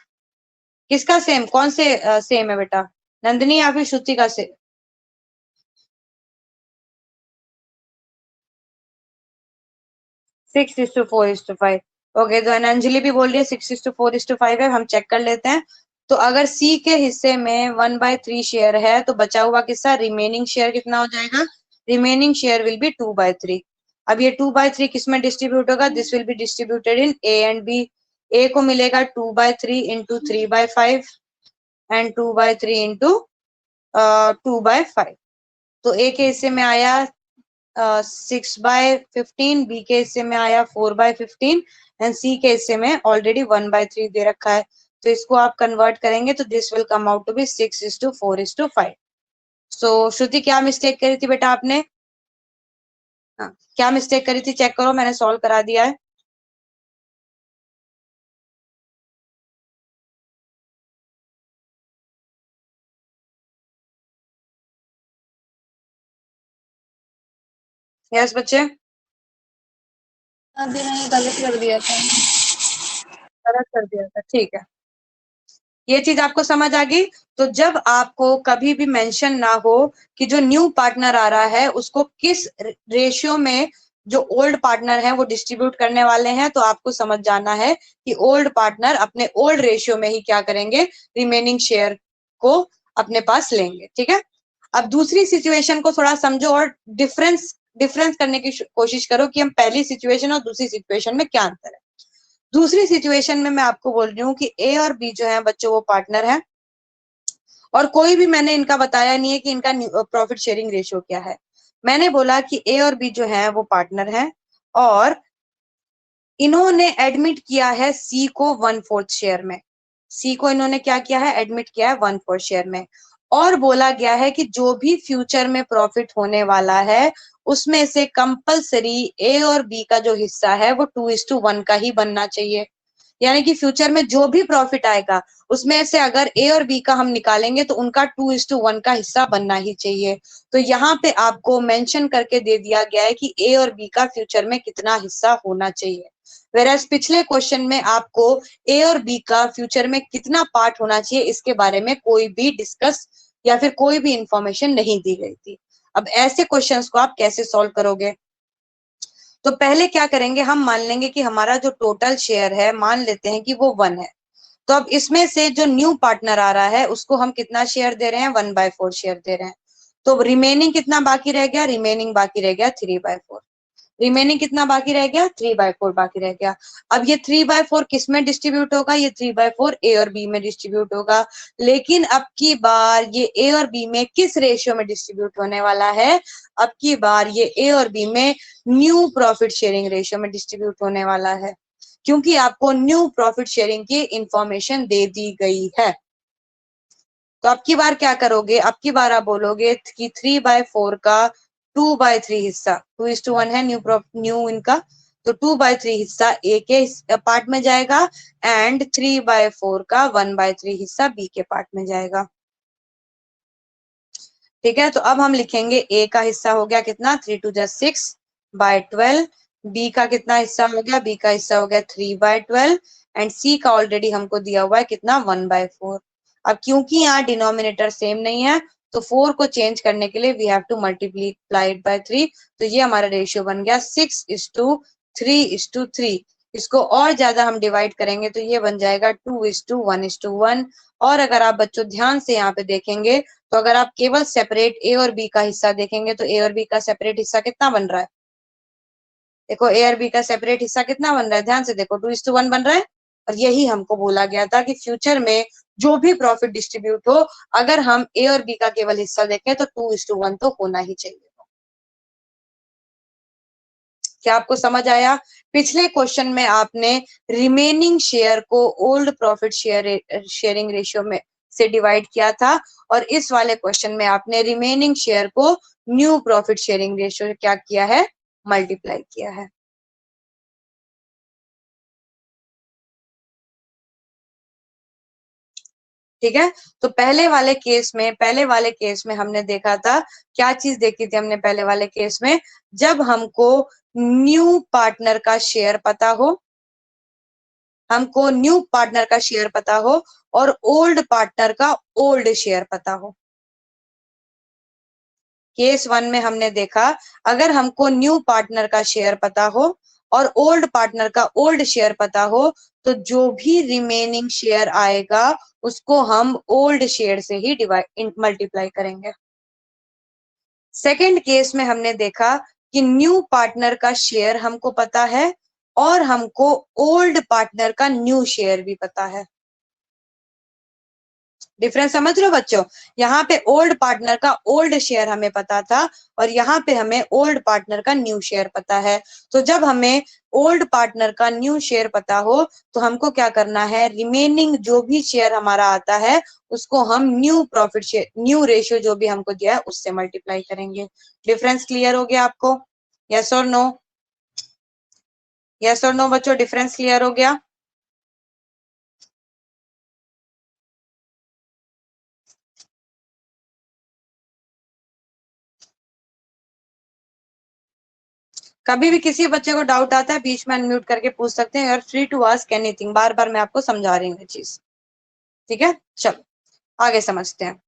किसका सेम, कौन से सेम है बेटा, नंदिनी या फिर श्रुति का से? Six is to four is to five okay, तो अंजलि भी बोल रही है 6:4:5 है, हम चेक कर लेते हैं। तो अगर सी के हिस्से में 1/3 शेयर है तो बचा हुआ किस्सा रिमेनिंग शेयर कितना हो जाएगा, रिमेनिंग शेयर विल बी 2/3। अब ये 2/3 किसमें डिस्ट्रीब्यूट होगा, this will be distributed in A and B. A को मिलेगा 2/3 इंटू 3/5 एंड 2/3 इंटू 2/5। तो ए के हिस्से में आया 6/15, बी के हिस्से में आया 4/15 एंड सी के हिस्से में ऑलरेडी 1/3 दे रखा है। तो इसको आप कन्वर्ट करेंगे तो this will come out to be 6:4:5। So Shruti, क्या मिस्टेक करी थी बेटा आपने? हाँ, क्या मिस्टेक करी थी चेक करो, मैंने सॉल्व करा दिया है। यस बच्चे, अभी मैंने गलत कर दिया था। गलत कर दिया था, ठीक है। ये चीज आपको समझ आ गई। तो जब आपको कभी भी मेंशन ना हो कि जो न्यू पार्टनर आ रहा है उसको किस रेशियो में जो ओल्ड पार्टनर है वो डिस्ट्रीब्यूट करने वाले हैं, तो आपको समझ जाना है कि ओल्ड पार्टनर अपने ओल्ड रेशियो में ही क्या करेंगे, रिमेनिंग शेयर को अपने पास लेंगे। ठीक है, अब दूसरी सिचुएशन को थोड़ा समझो और डिफरेंस डिफरेंस करने की कोशिश करो कि हम पहली सिचुएशन और दूसरी सिचुएशन में क्या अंतर है। दूसरी सिचुएशन में मैं आपको बोल रही हूँ कि ए और बी जो है बच्चों वो पार्टनर है, और कोई भी मैंने इनका बताया नहीं है कि इनका प्रॉफिट शेयरिंग रेशियो क्या है। मैंने बोला कि ए और बी जो है वो पार्टनर है और इन्होंने एडमिट किया है सी को 1/4 शेयर में। सी को इन्होंने क्या किया है, एडमिट किया है 1/4 शेयर में। और बोला गया है कि जो भी फ्यूचर में प्रॉफिट होने वाला है उसमें से कंपलसरी ए और बी का जो हिस्सा है वो 2:1 का ही बनना चाहिए। यानी कि फ्यूचर में जो भी प्रॉफिट आएगा उसमें से अगर ए और बी का हम निकालेंगे तो उनका 2:1 का हिस्सा बनना ही चाहिए। तो यहाँ पे आपको मेंशन करके दे दिया गया है कि ए और बी का फ्यूचर में कितना हिस्सा होना चाहिए। वेरएज पिछले क्वेश्चन में आपको ए और बी का फ्यूचर में कितना पार्ट होना चाहिए इसके बारे में कोई भी डिस्कस या फिर कोई भी इंफॉर्मेशन नहीं दी गई थी। अब ऐसे क्वेश्चंस को आप कैसे सॉल्व करोगे? तो पहले क्या करेंगे, हम मान लेंगे कि हमारा जो टोटल शेयर है मान लेते हैं कि वो 1 है। तो अब इसमें से जो न्यू पार्टनर आ रहा है उसको हम कितना शेयर दे रहे हैं, 1/4 शेयर दे रहे हैं। तो रिमेनिंग कितना बाकी रह गया, रिमेनिंग बाकी रह गया 3/4। रिमेनिंग कितना बाकी रह गया, 3/4 बाकी रह गया। अब ये 3/4 किस में डिस्ट्रीब्यूट होगा, ये 3/4 ए और बी में डिस्ट्रीब्यूट होगा। लेकिन अब की बार ये ए और बी में किस रेशियो में डिस्ट्रीब्यूट होने वाला है, अब की बार ये ए और बी में न्यू प्रॉफिट शेयरिंग रेशियो में डिस्ट्रीब्यूट होने वाला है, क्योंकि आपको न्यू प्रॉफिट शेयरिंग की इंफॉर्मेशन दे दी गई है। तो अब की बार क्या करोगे, अब की बार आप बोलोगे कि 3/4 का 2/3 हिस्सा, 2:1 है न्यू इनका, तो 2/3 हिस्सा ए के पार्ट में जाएगा एंड 3/4 का 1/3 हिस्सा बी के पार्ट में जाएगा। ठीक है, तो अब हम लिखेंगे ए का हिस्सा हो गया कितना, 3 2 6/12। बी का कितना हिस्सा हो गया, बी का हिस्सा हो गया 3/12 एंड सी का ऑलरेडी हमको दिया हुआ है कितना, 1/4। अब क्योंकि यहाँ डिनोमिनेटर सेम नहीं है तो 4 को चेंज करने के लिए we have to multiply it by 3। तो ये हमारा रेशियो बन गया 6:3:3। इसको और ज्यादा हम डिवाइड करेंगे तो ये बन जाएगा 2:1:1। और अगर आप बच्चों ध्यान से यहाँ पे देखेंगे तो अगर आप केवल सेपरेट ए और बी का हिस्सा देखेंगे तो ए और बी का सेपरेट हिस्सा कितना बन रहा है, देखो ए और बी का सेपरेट हिस्सा कितना बन रहा है, ध्यान से देखो 2:1 बन रहा है। और यही हमको बोला गया था कि फ्यूचर में जो भी प्रॉफिट डिस्ट्रीब्यूट हो, अगर हम ए और बी का केवल हिस्सा देखें तो 2:1 तो होना ही चाहिए। क्या आपको समझ आया? पिछले क्वेश्चन में आपने रिमेनिंग शेयर को ओल्ड प्रॉफिट शेयरिंग रेशियो में से डिवाइड किया था, और इस वाले क्वेश्चन में आपने रिमेनिंग शेयर को न्यू प्रॉफिट शेयरिंग रेशियो क्या किया है, मल्टीप्लाई किया है। ठीक है, तो पहले वाले केस में हमने देखा था, क्या चीज देखी थी हमने पहले वाले केस में, जब हमको न्यू पार्टनर का शेयर पता हो, हमको न्यू पार्टनर का शेयर पता हो और ओल्ड पार्टनर का ओल्ड शेयर पता हो। केस 1 में हमने देखा, अगर हमको न्यू पार्टनर का शेयर पता हो और ओल्ड पार्टनर का ओल्ड शेयर पता हो तो जो भी रिमेनिंग शेयर आएगा उसको हम ओल्ड शेयर से ही डिवाइड मल्टीप्लाई करेंगे। सेकेंड केस में हमने देखा कि न्यू पार्टनर का शेयर हमको पता है और हमको ओल्ड पार्टनर का न्यू शेयर भी पता है। डिफरेंस समझ रहे हो बच्चों? यहाँ पे ओल्ड पार्टनर का ओल्ड शेयर हमें पता था और यहाँ पे हमें ओल्ड पार्टनर का न्यू शेयर पता है। तो जब हमें ओल्ड पार्टनर का न्यू शेयर पता हो तो हमको क्या करना है, रिमेनिंग जो भी शेयर हमारा आता है उसको हम new profit share, new ratio जो भी हमको दिया है उससे मल्टीप्लाई करेंगे। डिफरेंस क्लियर हो गया आपको? यस और नो? यस और नो बच्चों, डिफरेंस क्लियर हो गया? कभी भी किसी बच्चे को डाउट आता है बीच में अनम्यूट करके पूछ सकते हैं, you are free to ask anything. बार बार मैं आपको समझा रही हूँ ये चीज, ठीक है? चलो आगे समझते हैं,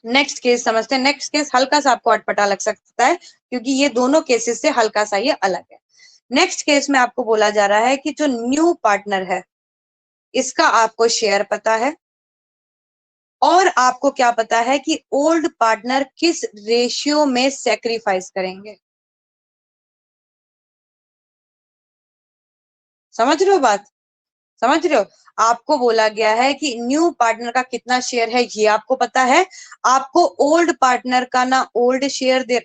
नेक्स्ट केस समझते हैं। नेक्स्ट केस हल्का सा आपको अटपटा लग सकता है क्योंकि ये दोनों केसेस से हल्का सा ये अलग है। नेक्स्ट केस में आपको बोला जा रहा है कि जो न्यू पार्टनर है इसका आपको शेयर पता है और आपको क्या पता है कि ओल्ड पार्टनर किस रेशियो में सेक्रीफाइस करेंगे। समझ रहे हो बात? समझ रहे हो? आपको बोला गया है कि न्यू पार्टनर का कितना शेयर है ये आपको पता है, आपको ओल्ड पार्टनर का ना ओल्ड शेयर दे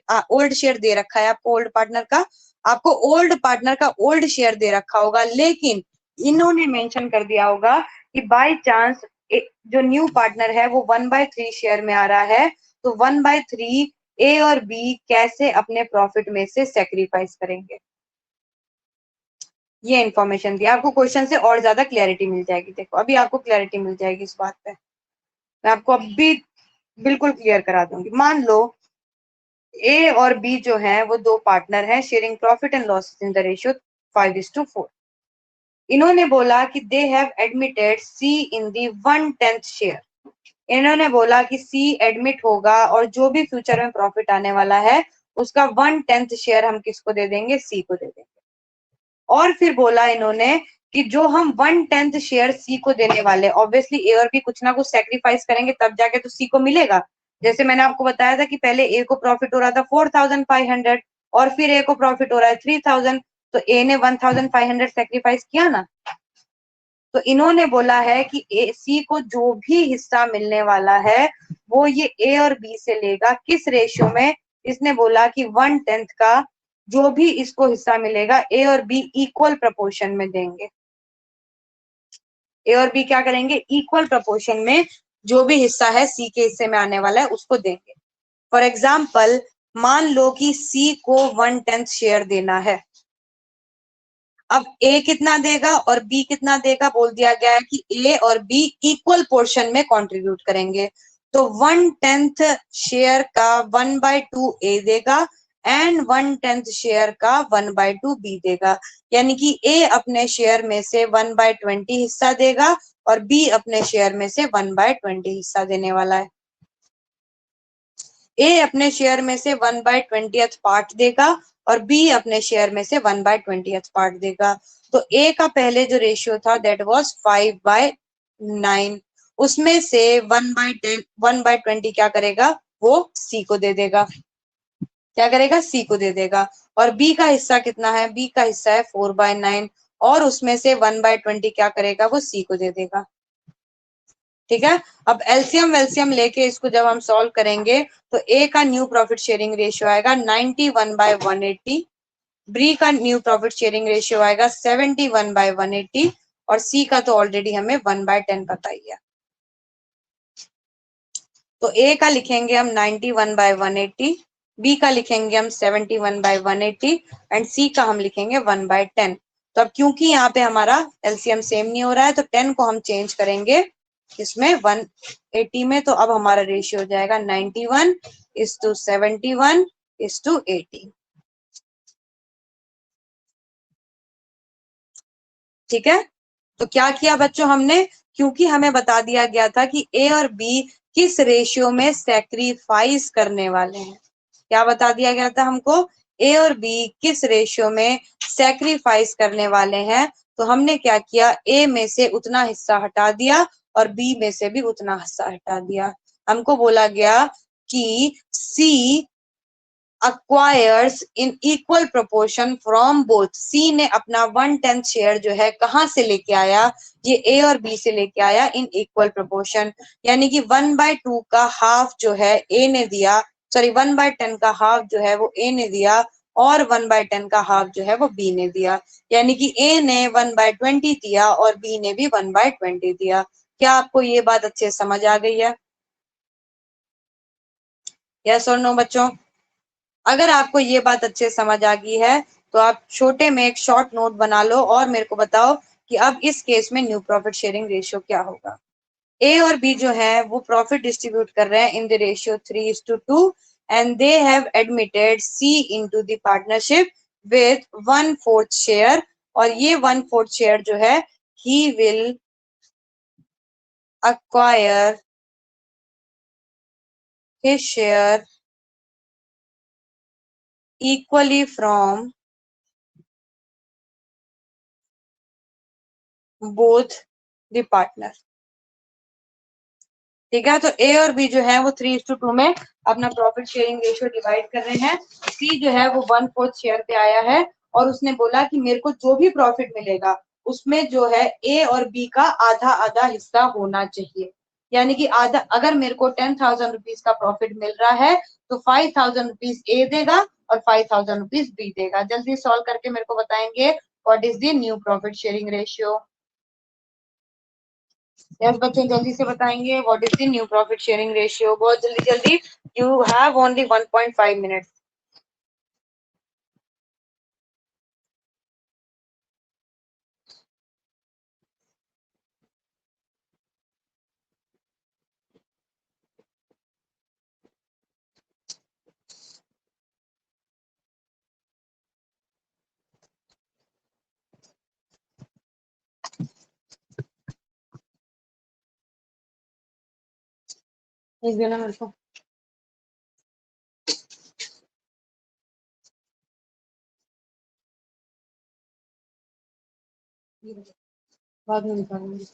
रखा है, आपको ओल्ड पार्टनर का, आपको ओल्ड पार्टनर का ओल्ड शेयर दे रखा होगा, लेकिन इन्होंने मेंशन कर दिया होगा कि बाय चांस जो न्यू पार्टनर है वो 1/3 शेयर में आ रहा है, तो 1/3 ए और बी कैसे अपने प्रॉफिट में से सेक्रीफाइस करेंगे, ये इन्फॉर्मेशन दी। आपको क्वेश्चन से और ज्यादा क्लैरिटी मिल जाएगी। देखो अभी आपको क्लैरिटी मिल जाएगी इस बात पे, मैं आपको अभी बिल्कुल क्लियर करा दूंगी। मान लो ए और बी जो है वो दो पार्टनर हैं, sharing profit and losses in the ratio 5:4। इन्होंने बोला कि they have admitted C in the 1/10 share. इन्होंने बोला कि सी एडमिट होगा और जो भी फ्यूचर में प्रॉफिट आने वाला है उसका 1/10 शेयर हम किसको दे देंगे, सी को दे देंगे। और फिर बोला इन्होंने कि जो हम 1/10 शेयर सी को देने वाले, ऑब्वियसली ए और बी कुछ ना कुछ सेक्रीफाइस करेंगे तब जाके तो सी को मिलेगा। जैसे मैंने आपको बताया था कि पहले ए को प्रॉफिट हो रहा था 4,500 और फिर ए को प्रॉफिट हो रहा है 3,000, तो ए ने 1,500 सेक्रीफाइस किया ना। तो इन्होंने बोला है कि ए सी को जो भी हिस्सा मिलने वाला है वो ये ए और बी से लेगा, किस रेशियो में? इसने बोला कि 1/10 का जो भी इसको हिस्सा मिलेगा ए और बी इक्वल प्रपोर्शन में देंगे। ए और बी क्या करेंगे, इक्वल प्रपोर्शन में जो भी हिस्सा है सी के हिस्से में आने वाला है उसको देंगे। फॉर एग्जाम्पल मान लो कि सी को 1/10 शेयर देना है, अब ए कितना देगा और बी कितना देगा, बोल दिया गया है कि ए और बी इक्वल पोर्शन में कंट्रीब्यूट करेंगे। तो 1/10 शेयर का 1/2 ए देगा एंड 1/10 शेयर का 1/2 बी देगा, यानी कि ए अपने शेयर में से 1/20 हिस्सा देगा और बी अपने शेयर में से 1/20 हिस्सा देने वाला है। ए अपने शेयर में से 1/20th पार्ट देगा और बी अपने शेयर में से 1/20th पार्ट देगा। तो ए का पहले जो रेशियो था दैट वाज 5/9, उसमें से 1/10 1/20 क्या करेगा, वो सी को दे देगा। क्या करेगा, सी को दे देगा। और बी का हिस्सा कितना है, बी का हिस्सा है 4/9 और उसमें से 1/20 क्या करेगा, वो सी को दे देगा। ठीक है, अब एलसीएम वेल्सियम लेके इसको जब हम सॉल्व करेंगे तो ए का न्यू प्रॉफिट शेयरिंग रेशियो आएगा 91/180, बी का न्यू प्रॉफिट शेयरिंग रेशियो आएगा 71/180 और सी का तो ऑलरेडी हमें 1/10 पता ही है। तो ए का लिखेंगे हम 91/180, बी का लिखेंगे हम 71/180 एंड सी का हम लिखेंगे 1/10। तो अब क्योंकि यहाँ पे हमारा एलसीएम सेम नहीं हो रहा है तो 10 को हम चेंज करेंगे इसमें 180 में, तो अब हमारा रेशियो हो जाएगा 91:71:80। ठीक है, तो क्या किया बच्चों हमने, क्योंकि हमें बता दिया गया था कि ए और बी किस रेशियो में सेक्रीफाइस करने वाले हैं। क्या बता दिया गया था हमको, ए और बी किस रेशियो में सेक्रीफाइस करने वाले हैं। तो हमने क्या किया, ए में से उतना हिस्सा हटा दिया और बी में से भी उतना हिस्सा हटा दिया। हमको बोला गया कि सी acquires in equal proportion from both. C ने अपना 1/10 शेयर जो है कहां से लेके आया, ये A और B से लेके आया इन इक्वल प्रोपोर्शन, यानी कि 1/2 का हाफ जो है A ने दिया, सॉरी 1/10 का हाफ जो है वो A ने दिया और 1/10 का हाफ जो है वो B ने दिया, यानी कि A ने 1/20 दिया और B ने भी 1/20 दिया। क्या आपको ये बात अच्छे से समझ आ गई है? यस और नो बच्चों? अगर आपको ये बात अच्छे से समझ आ गई है तो आप छोटे में एक शॉर्ट नोट बना लो और मेरे को बताओ कि अब इस केस में न्यू प्रॉफिट शेयरिंग रेशियो क्या होगा। ए और बी जो है वो प्रॉफिट डिस्ट्रीब्यूट कर रहे हैं in the ratio 3:2 and they have admitted C into the partnership with 1/4 share, और ये 1/4 शेयर जो है ही will acquire his share equally from both the partner। ठीक है, तो ए और बी जो है वो 3:2 में अपना प्रॉफिट शेयरिंग रेशियो डिवाइड कर रहे हैं। सी जो है वो 1/4 शेयर पे आया है और उसने बोला कि मेरे को जो भी प्रॉफिट मिलेगा उसमें जो है ए और बी का आधा आधा हिस्सा होना चाहिए, यानी कि आधा, अगर मेरे को 10,000 रुपीज का प्रॉफिट मिल रहा है तो 5,000 रुपीज ए देगा और 5,000 रुपीज बी देगा। जल्दी सॉल्व करके मेरे को बताएंगे what is the new profit sharing ratio. Yes बच्चों, जल्दी से बताएंगे what is the new profit sharing ratio, बहुत जल्दी जल्दी, यू हैव ओनली 1.5 मिनट्स। एक देना मेरे को। बाद में निकालेंगे।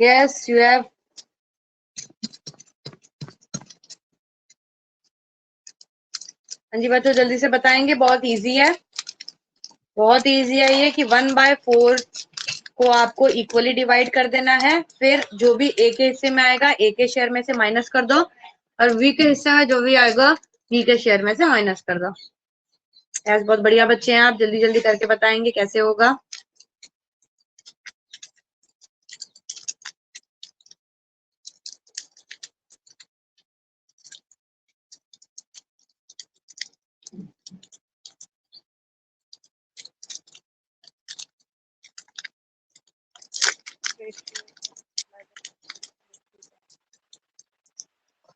Yes you have. हाँ जी बच्चों, जल्दी से बताएंगे, बहुत इजी है, बहुत इजी है ये कि 1/4 को आपको इक्वली डिवाइड कर देना है, फिर जो भी ए के हिस्से में आएगा ए के शेयर में से माइनस कर दो और बी के हिस्से में जो भी आएगा बी के शेयर में से माइनस कर दो। यस, बहुत बढ़िया बच्चे हैं आप, जल्दी जल्दी करके बताएंगे कैसे होगा।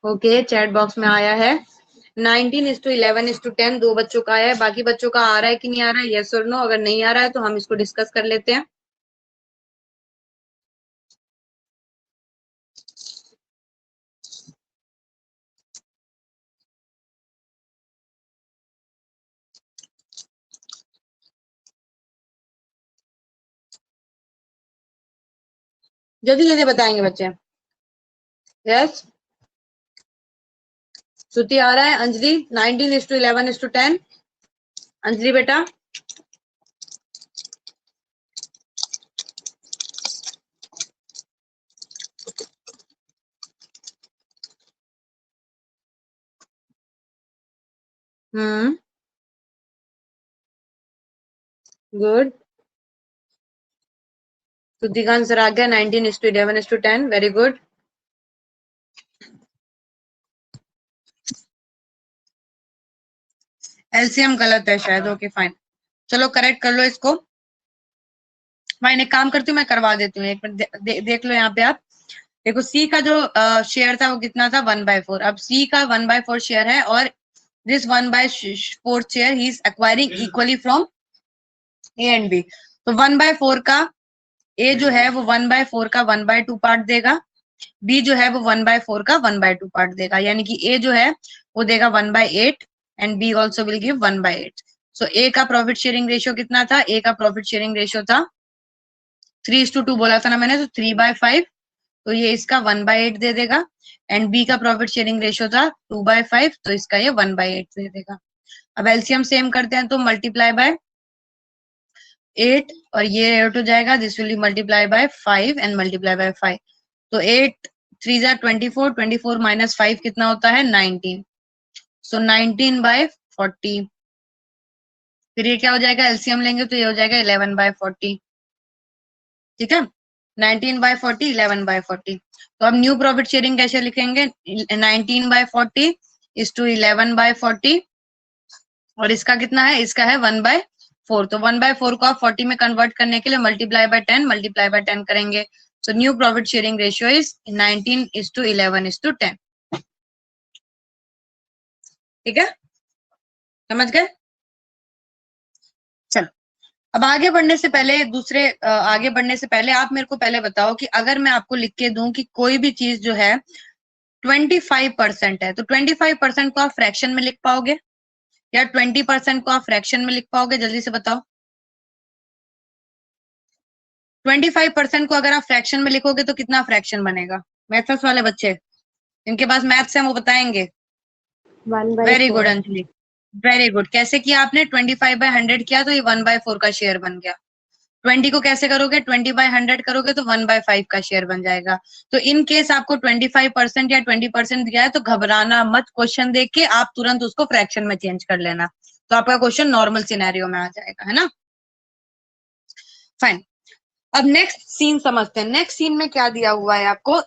ओके, चैट बॉक्स में आया है 19:11:10, दो बच्चों का आया है, बाकी बच्चों का आ रहा है कि नहीं आ रहा है, यस और नो? अगर नहीं आ रहा है तो हम इसको डिस्कस कर लेते हैं। जल्दी जल्दी बताएंगे बच्चे। यस, श्रुति आ रहा है, अंजलि 19:11:10, अंजलि बेटा। गुड, श्रुति का आंसर आ गया 19:11:10, वेरी गुड। एलसीएम गलत है शायद, ओके फाइन, चलो करेक्ट कर लो इसको। फाइन, एक काम करती हूँ, मैं करवा देती हूँ, एक मिनट देख लो यहाँ पे आप। देखो सी का जो शेयर था वो कितना था, 1/4। अब सी का 1/4 शेयर है और दिस 1/4 शेयर ही is acquiring equally from A and B. तो 1/4 का ए जो है वो 1/4 का 1/2 पार्ट देगा, बी जो है वो 1/4 का 1/2 पार्ट देगा, यानी कि ए जो है वो देगा 1/8 and B also will give 1/8। So A का प्रॉफिट शेयरिंग रेशियो कितना था, ए का प्रॉफिट शेयरिंग रेशियो था 3:2 बोला था ना मैंने, तो 3/5 तो ये इसका 1/8 दे देगा, एंड बी का प्रॉफिट शेयरिंग रेशियो था 2/5, तो इसका ये 1/8 दे देगा। अब एलसीएम सेम करते हैं, तो मल्टीप्लाई बाय 8 और ये 8 हो जाएगा, this will B multiply by 5 and multiply by 5, तो 8 3 जा 24, 24 माइनस 5 कितना होता है 19, सो 19/40। फिर ये क्या हो जाएगा, एलसीएम लेंगे तो ये हो जाएगा 11/40, ठीक है, 19/40 11/40। तो अब न्यू प्रॉफिट शेयरिंग कैसे लिखेंगे, 19/40 इज टू 11/40, और इसका कितना है, इसका है 1/4, तो 1/4 को आप 40 में कन्वर्ट करने के लिए मल्टीप्लाई बाय 10 करेंगे, so new profit sharing ratio is 19:11:10, ठीक है, समझ गए। चलो, अब आगे बढ़ने से पहले आगे बढ़ने से पहले आप मेरे को पहले बताओ कि अगर मैं आपको लिख के दूं कि कोई भी चीज जो है 25% है, तो 25% को आप फ्रैक्शन में लिख पाओगे या 20% को आप फ्रैक्शन में लिख पाओगे, जल्दी से बताओ। 25% को अगर आप फ्रैक्शन में लिखोगे तो कितना फ्रैक्शन बनेगा, मैथ्स वाले बच्चे इनके पास मैथ्स है वो बताएंगे। 1/4। Very good Anjali, very good. कैसे किया आपने, 25/100 किया तो ये 1/4 का शेयर बन गया। 20 को कैसे करोगे, 20/100 करोगे तो 1/5 का शेयर बन जाएगा। तो इन केस आपको 25% या 20% दिया है तो घबराना मत, क्वेश्चन देख के आप तुरंत उसको फ्रैक्शन में चेंज कर लेना, तो आपका क्वेश्चन नॉर्मल सिनेरियो में आ जाएगा, है ना। फाइन, अब नेक्स्ट सीन समझते हैं। नेक्स्ट सीन में क्या दिया हुआ है आपको,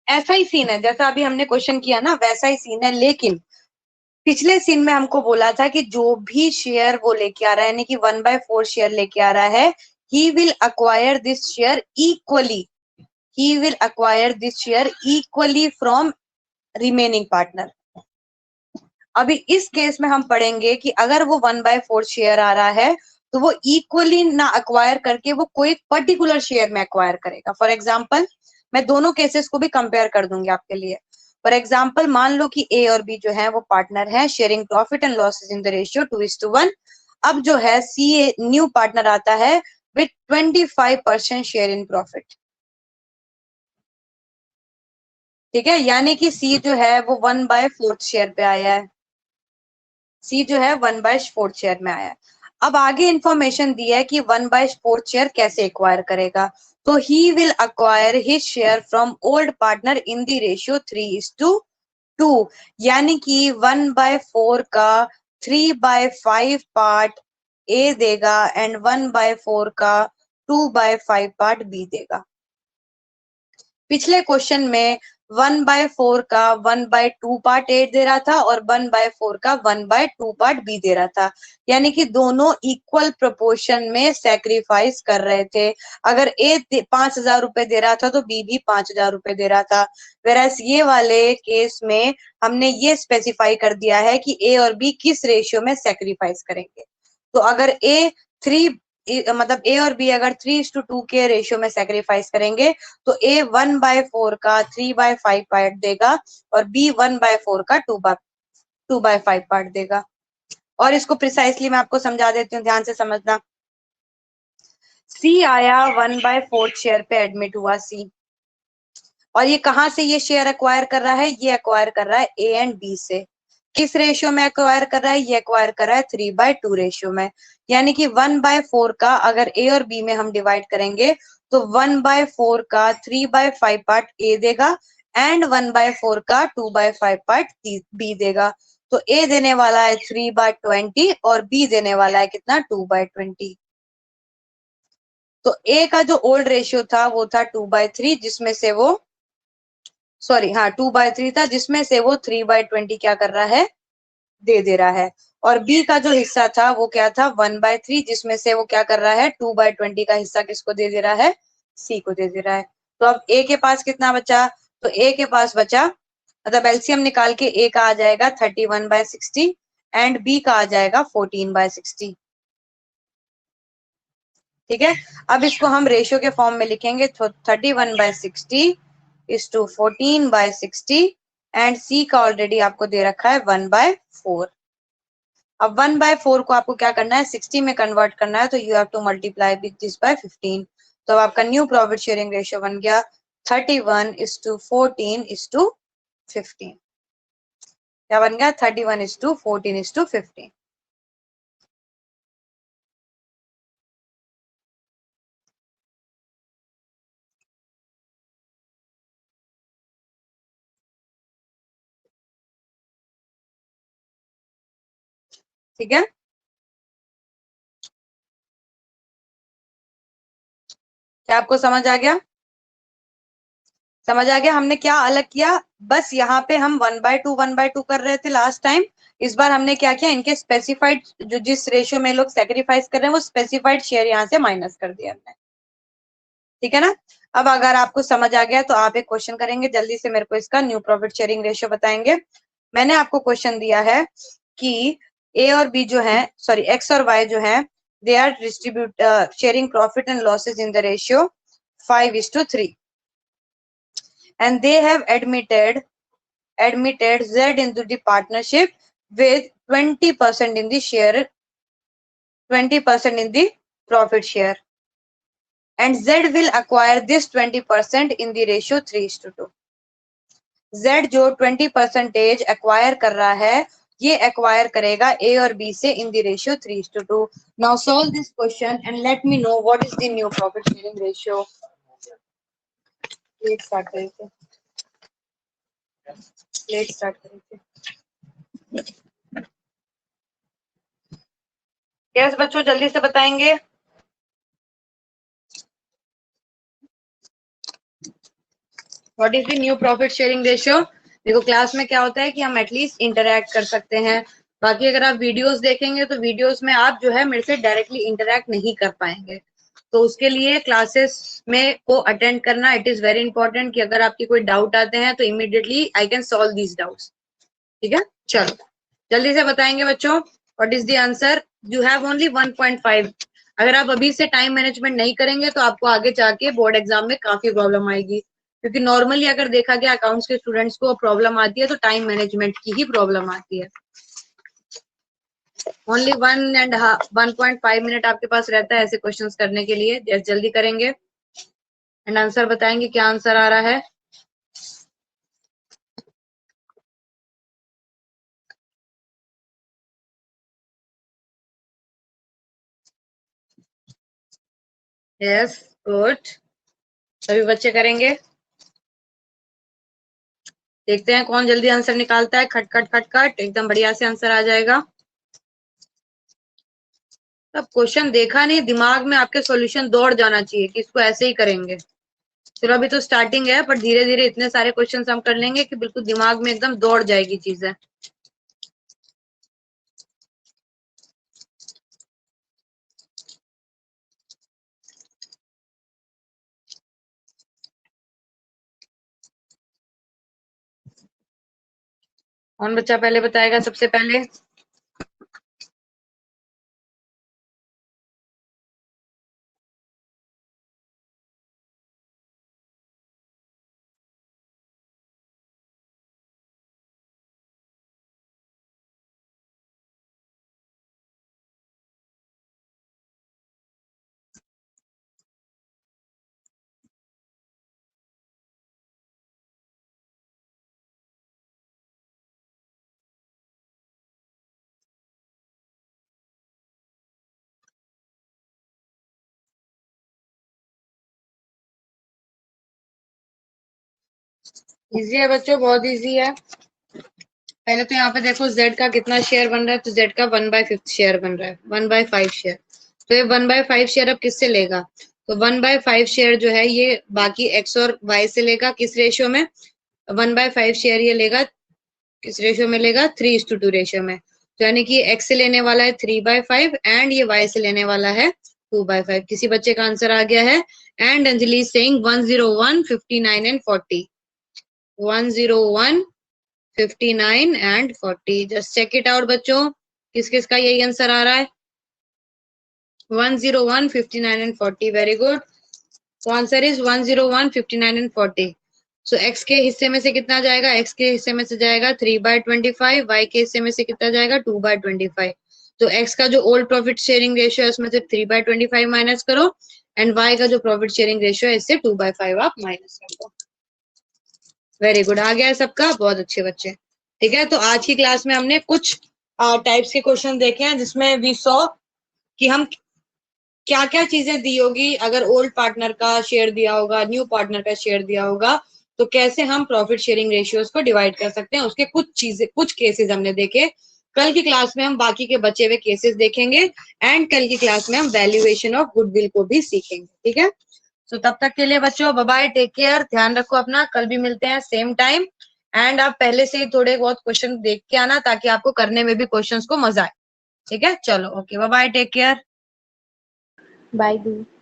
ऐसा ही सीन है जैसा अभी हमने क्वेश्चन किया ना, वैसा ही सीन है, लेकिन पिछले सीन में हमको बोला था कि जो भी शेयर वो लेके आ रहा है, यानी कि 1/4 शेयर लेके आ रहा है, he will acquire this share equally, he will acquire this share equally from remaining partner। अभी इस केस में हम पढ़ेंगे कि अगर वो 1/4 शेयर आ रहा है तो वो इक्वली ना अक्वायर करके वो कोई पर्टिकुलर शेयर में अक्वायर करेगा। फॉर एग्जाम्पल मैं दोनों केसेस को भी कंपेयर कर दूंगी आपके लिए। फॉर एग्जाम्पल मान लो कि ए और बी जो है वो पार्टनर है, sharing profit and losses in the ratio 2:1। अब जो है सी न्यू पार्टनर आता है विथ 25% शेयर इन प्रॉफिट, ठीक है, यानी कि सी जो है वो 1/4 शेयर पे आया है, सी जो है 1/4 शेयर में आया है। अब आगे इंफॉर्मेशन दी है कि 1/4 शेयर कैसे एक्वायर करेगा, तो he will acquire his share from old partner in the ratio 3:2, यानी कि 1/4 का 3/5 पार्ट ए देगा एंड 1/4 का 2/5 पार्ट बी देगा। पिछले क्वेश्चन में 1/4 का 1/2 पार्ट ए दे रहा था और 1/4 का 1/2 पार्ट बी दे रहा था, यानी कि दोनों इक्वल प्रोपोर्शन में सैक्रिफाइस कर रहे थे। अगर ए 5,000 रुपए दे रहा था तो बी भी 5,000 रुपए दे रहा था। वेरएस ये वाले केस में हमने ये स्पेसिफाई कर दिया है कि ए और बी किस रेशियो में सैक्रिफाइस करेंगे। तो अगर मतलब ए और बी अगर 3:2 के रेशियो में सैक्रिफाइस करेंगे तो ए 1/4 का 3/5 पार्ट देगा और बी 1/4 का 2/5 पार्ट देगा। और इसको प्रिसाइसली मैं आपको समझा देती हूँ, ध्यान से समझना। सी आया 1/4 शेयर पे एडमिट हुआ सी, और ये कहाँ से ये शेयर एक्वायर कर रहा है, ये एक्वायर कर रहा है ए एंड बी से। किस रेशियो में एक्वायर कर रहा है, ये एक्वायर कर रहा है 3/2 रेशियो में, यानी कि 1/4 का अगर ए और बी में हम डिवाइड करेंगे तो 1/4 का 3/5 पार्ट ए देगा एंड 1/4 का 2/5 पार्ट बी देगा। तो ए देने वाला है 3/20 और बी देने वाला है कितना 2/20। तो ए का जो ओल्ड रेशियो था वो था 2/3, जिसमें से वो 2/3 था, जिसमें से वो 3/20 क्या कर रहा है, दे रहा है। और बी का जो हिस्सा था वो क्या था 1/3, जिसमें से वो क्या कर रहा है 2/20 का हिस्सा किसको दे रहा है, सी को दे रहा है। तो अब ए के पास कितना बचा, तो ए के पास बचा, मतलब एलसीएम निकाल के ए का आ जाएगा 31/60 एंड बी का आ जाएगा 14/60, ठीक है। अब इसको हम रेशियो के फॉर्म में लिखेंगे, तो 31/60 is to 14/60 एंड सी का ऑलरेडी आपको दे रखा है 1/4। अब 1/4 को आपको क्या करना है 60 में कन्वर्ट करना है, तो you have to multiply this bye 15। तो अब आपका न्यू प्रॉफिट शेयरिंग रेशियो बन गया 31:14:15। क्या बन गया? 31:14:15। ठीक है, क्या आपको समझ आ गया? समझ आ गया? हमने क्या अलग किया, बस यहाँ पे हम 1/2 कर रहे थे लास्ट टाइम। इस बार हमने क्या किया, इनके स्पेसिफाइड जो जिस रेशियो में लोग सेक्रीफाइस कर रहे हैं वो स्पेसिफाइड शेयर यहाँ से माइनस कर दिया हमने। ठीक है ना? अब अगर आपको समझ आ गया तो आप एक क्वेश्चन करेंगे, जल्दी से मेरे को इसका न्यू प्रॉफिट शेयरिंग रेशियो बताएंगे। मैंने आपको क्वेश्चन दिया है कि ए और बी जो है, सॉरी एक्स और वाई जो है, they are distribute sharing profit and losses in the ratio 5:3 and they have admitted Z into the partnership with 20% in the share, 20% in the profit share, and Z will acquire this 20% in the ratio 3:2. Z जो 20% acquire कर रहा है, ये acquire करेगा A और B से in the ratio 3:2. Now solve this question and let me know what is the new profit sharing ratio. Let's start करेंगे. Yes बच्चों, जल्दी से बताएंगे. What is the new profit sharing ratio? देखो class में क्या होता है कि हम एटलीस्ट इंटरैक्ट कर सकते हैं, बाकी अगर आप वीडियोस देखेंगे तो वीडियोस में आप जो है मेरे से डायरेक्टली इंटरैक्ट नहीं कर पाएंगे. तो उसके लिए क्लासेस में को अटेंड करना इट इज वेरी इंपॉर्टेंट कि अगर आपकी कोई डाउट आते हैं तो immediately I can solve these doubts. ठीक है, चलो जल्दी से बताएंगे बच्चों. What is the answer? You have only 1.5. अगर आप अभी से टाइम मैनेजमेंट नहीं करेंगे तो आपको आगे जाके बोर्ड एग्जाम में काफी प्रॉब्लम आएगी, क्योंकि नॉर्मली अगर देखा गया अकाउंट्स के स्टूडेंट्स को प्रॉब्लम आती है तो टाइम मैनेजमेंट की ही प्रॉब्लम आती है. ओनली 1.5 मिनट आपके पास रहता है ऐसे क्वेश्चंस करने के लिए. जल्दी करेंगे एंड आंसर बताएंगे क्या आंसर आ रहा है. यस गुड, सभी बच्चे करेंगे. देखते हैं कौन जल्दी आंसर निकालता है. खट खट खट खट, एकदम बढ़िया से आंसर आ जाएगा. अब क्वेश्चन देखा नहीं, दिमाग में आपके सॉल्यूशन दौड़ जाना चाहिए कि इसको ऐसे ही करेंगे. चलो अभी तो स्टार्टिंग है, पर धीरे धीरे इतने सारे क्वेश्चंस हम कर लेंगे कि बिल्कुल दिमाग में एकदम दौड़ जाएगी चीजें. कौन बच्चा पहले बताएगा? सबसे पहले इजी है बच्चों, बहुत इजी है. पहले तो यहाँ पे देखो z का कितना शेयर बन रहा है, तो z का 1/5 शेयर बन रहा है, 1/5 शेयर. तो ये 1/5 शेयर अब किससे लेगा? तो 1/5 शेयर जो है ये बाकी x और y से लेगा. किस रेशियो में? 1/5 शेयर ये लेगा किस रेशियो में लेगा? 3:2 रेशियो में. तो यानी कि x से लेने वाला है 3/5 एंड ये y से लेने वाला है 2/5. किसी बच्चे का आंसर आ गया है. And Anjali saying 101, 59 and 40. 101, 59 and 40. Just check it out बच्चों, किस किस का यही आंसर आ रहा है? 101, 59 एंड 40. Very good. तो answer is 101, 59 and 40. So x के हिस्से में से कितना जाएगा? x के हिस्से में से जाएगा 3/25. y के हिस्से में से कितना जाएगा? 2/25. तो x का जो ओल्ड प्रॉफिट शेयरिंग रेशियो है उसमें से 3/25 माइनस करो एंड y का जो प्रॉफिट शेयरिंग रेशियो है इससे 2/5 आप माइनस कर दो। वेरी गुड, आ गया है सबका, बहुत अच्छे बच्चे। ठीक है, तो आज की क्लास में हमने कुछ टाइप्स के क्वेश्चन देखे हैं जिसमें वी सॉ कि हम क्या क्या चीजें दी होगी अगर ओल्ड पार्टनर का शेयर दिया होगा, न्यू पार्टनर का शेयर दिया होगा, तो कैसे हम प्रॉफिट शेयरिंग रेशियोज को डिवाइड कर सकते हैं, उसके कुछ केसेस हमने देखे। कल की क्लास में हम बाकी के बचे हुए केसेस देखेंगे एंड कल की क्लास में हम वैल्यूएशन ऑफ गुडविल को भी सीखेंगे। ठीक है, तो तब तक के लिए बच्चों बाय बाय, टेक केयर, ध्यान रखो अपना। कल भी मिलते हैं सेम टाइम एंड आप पहले से ही थोड़े बहुत क्वेश्चन देख के आना ताकि आपको करने में भी क्वेश्चंस को मजा आए। ठीक है, चलो okay, bye bye, take care. Bye, Dee.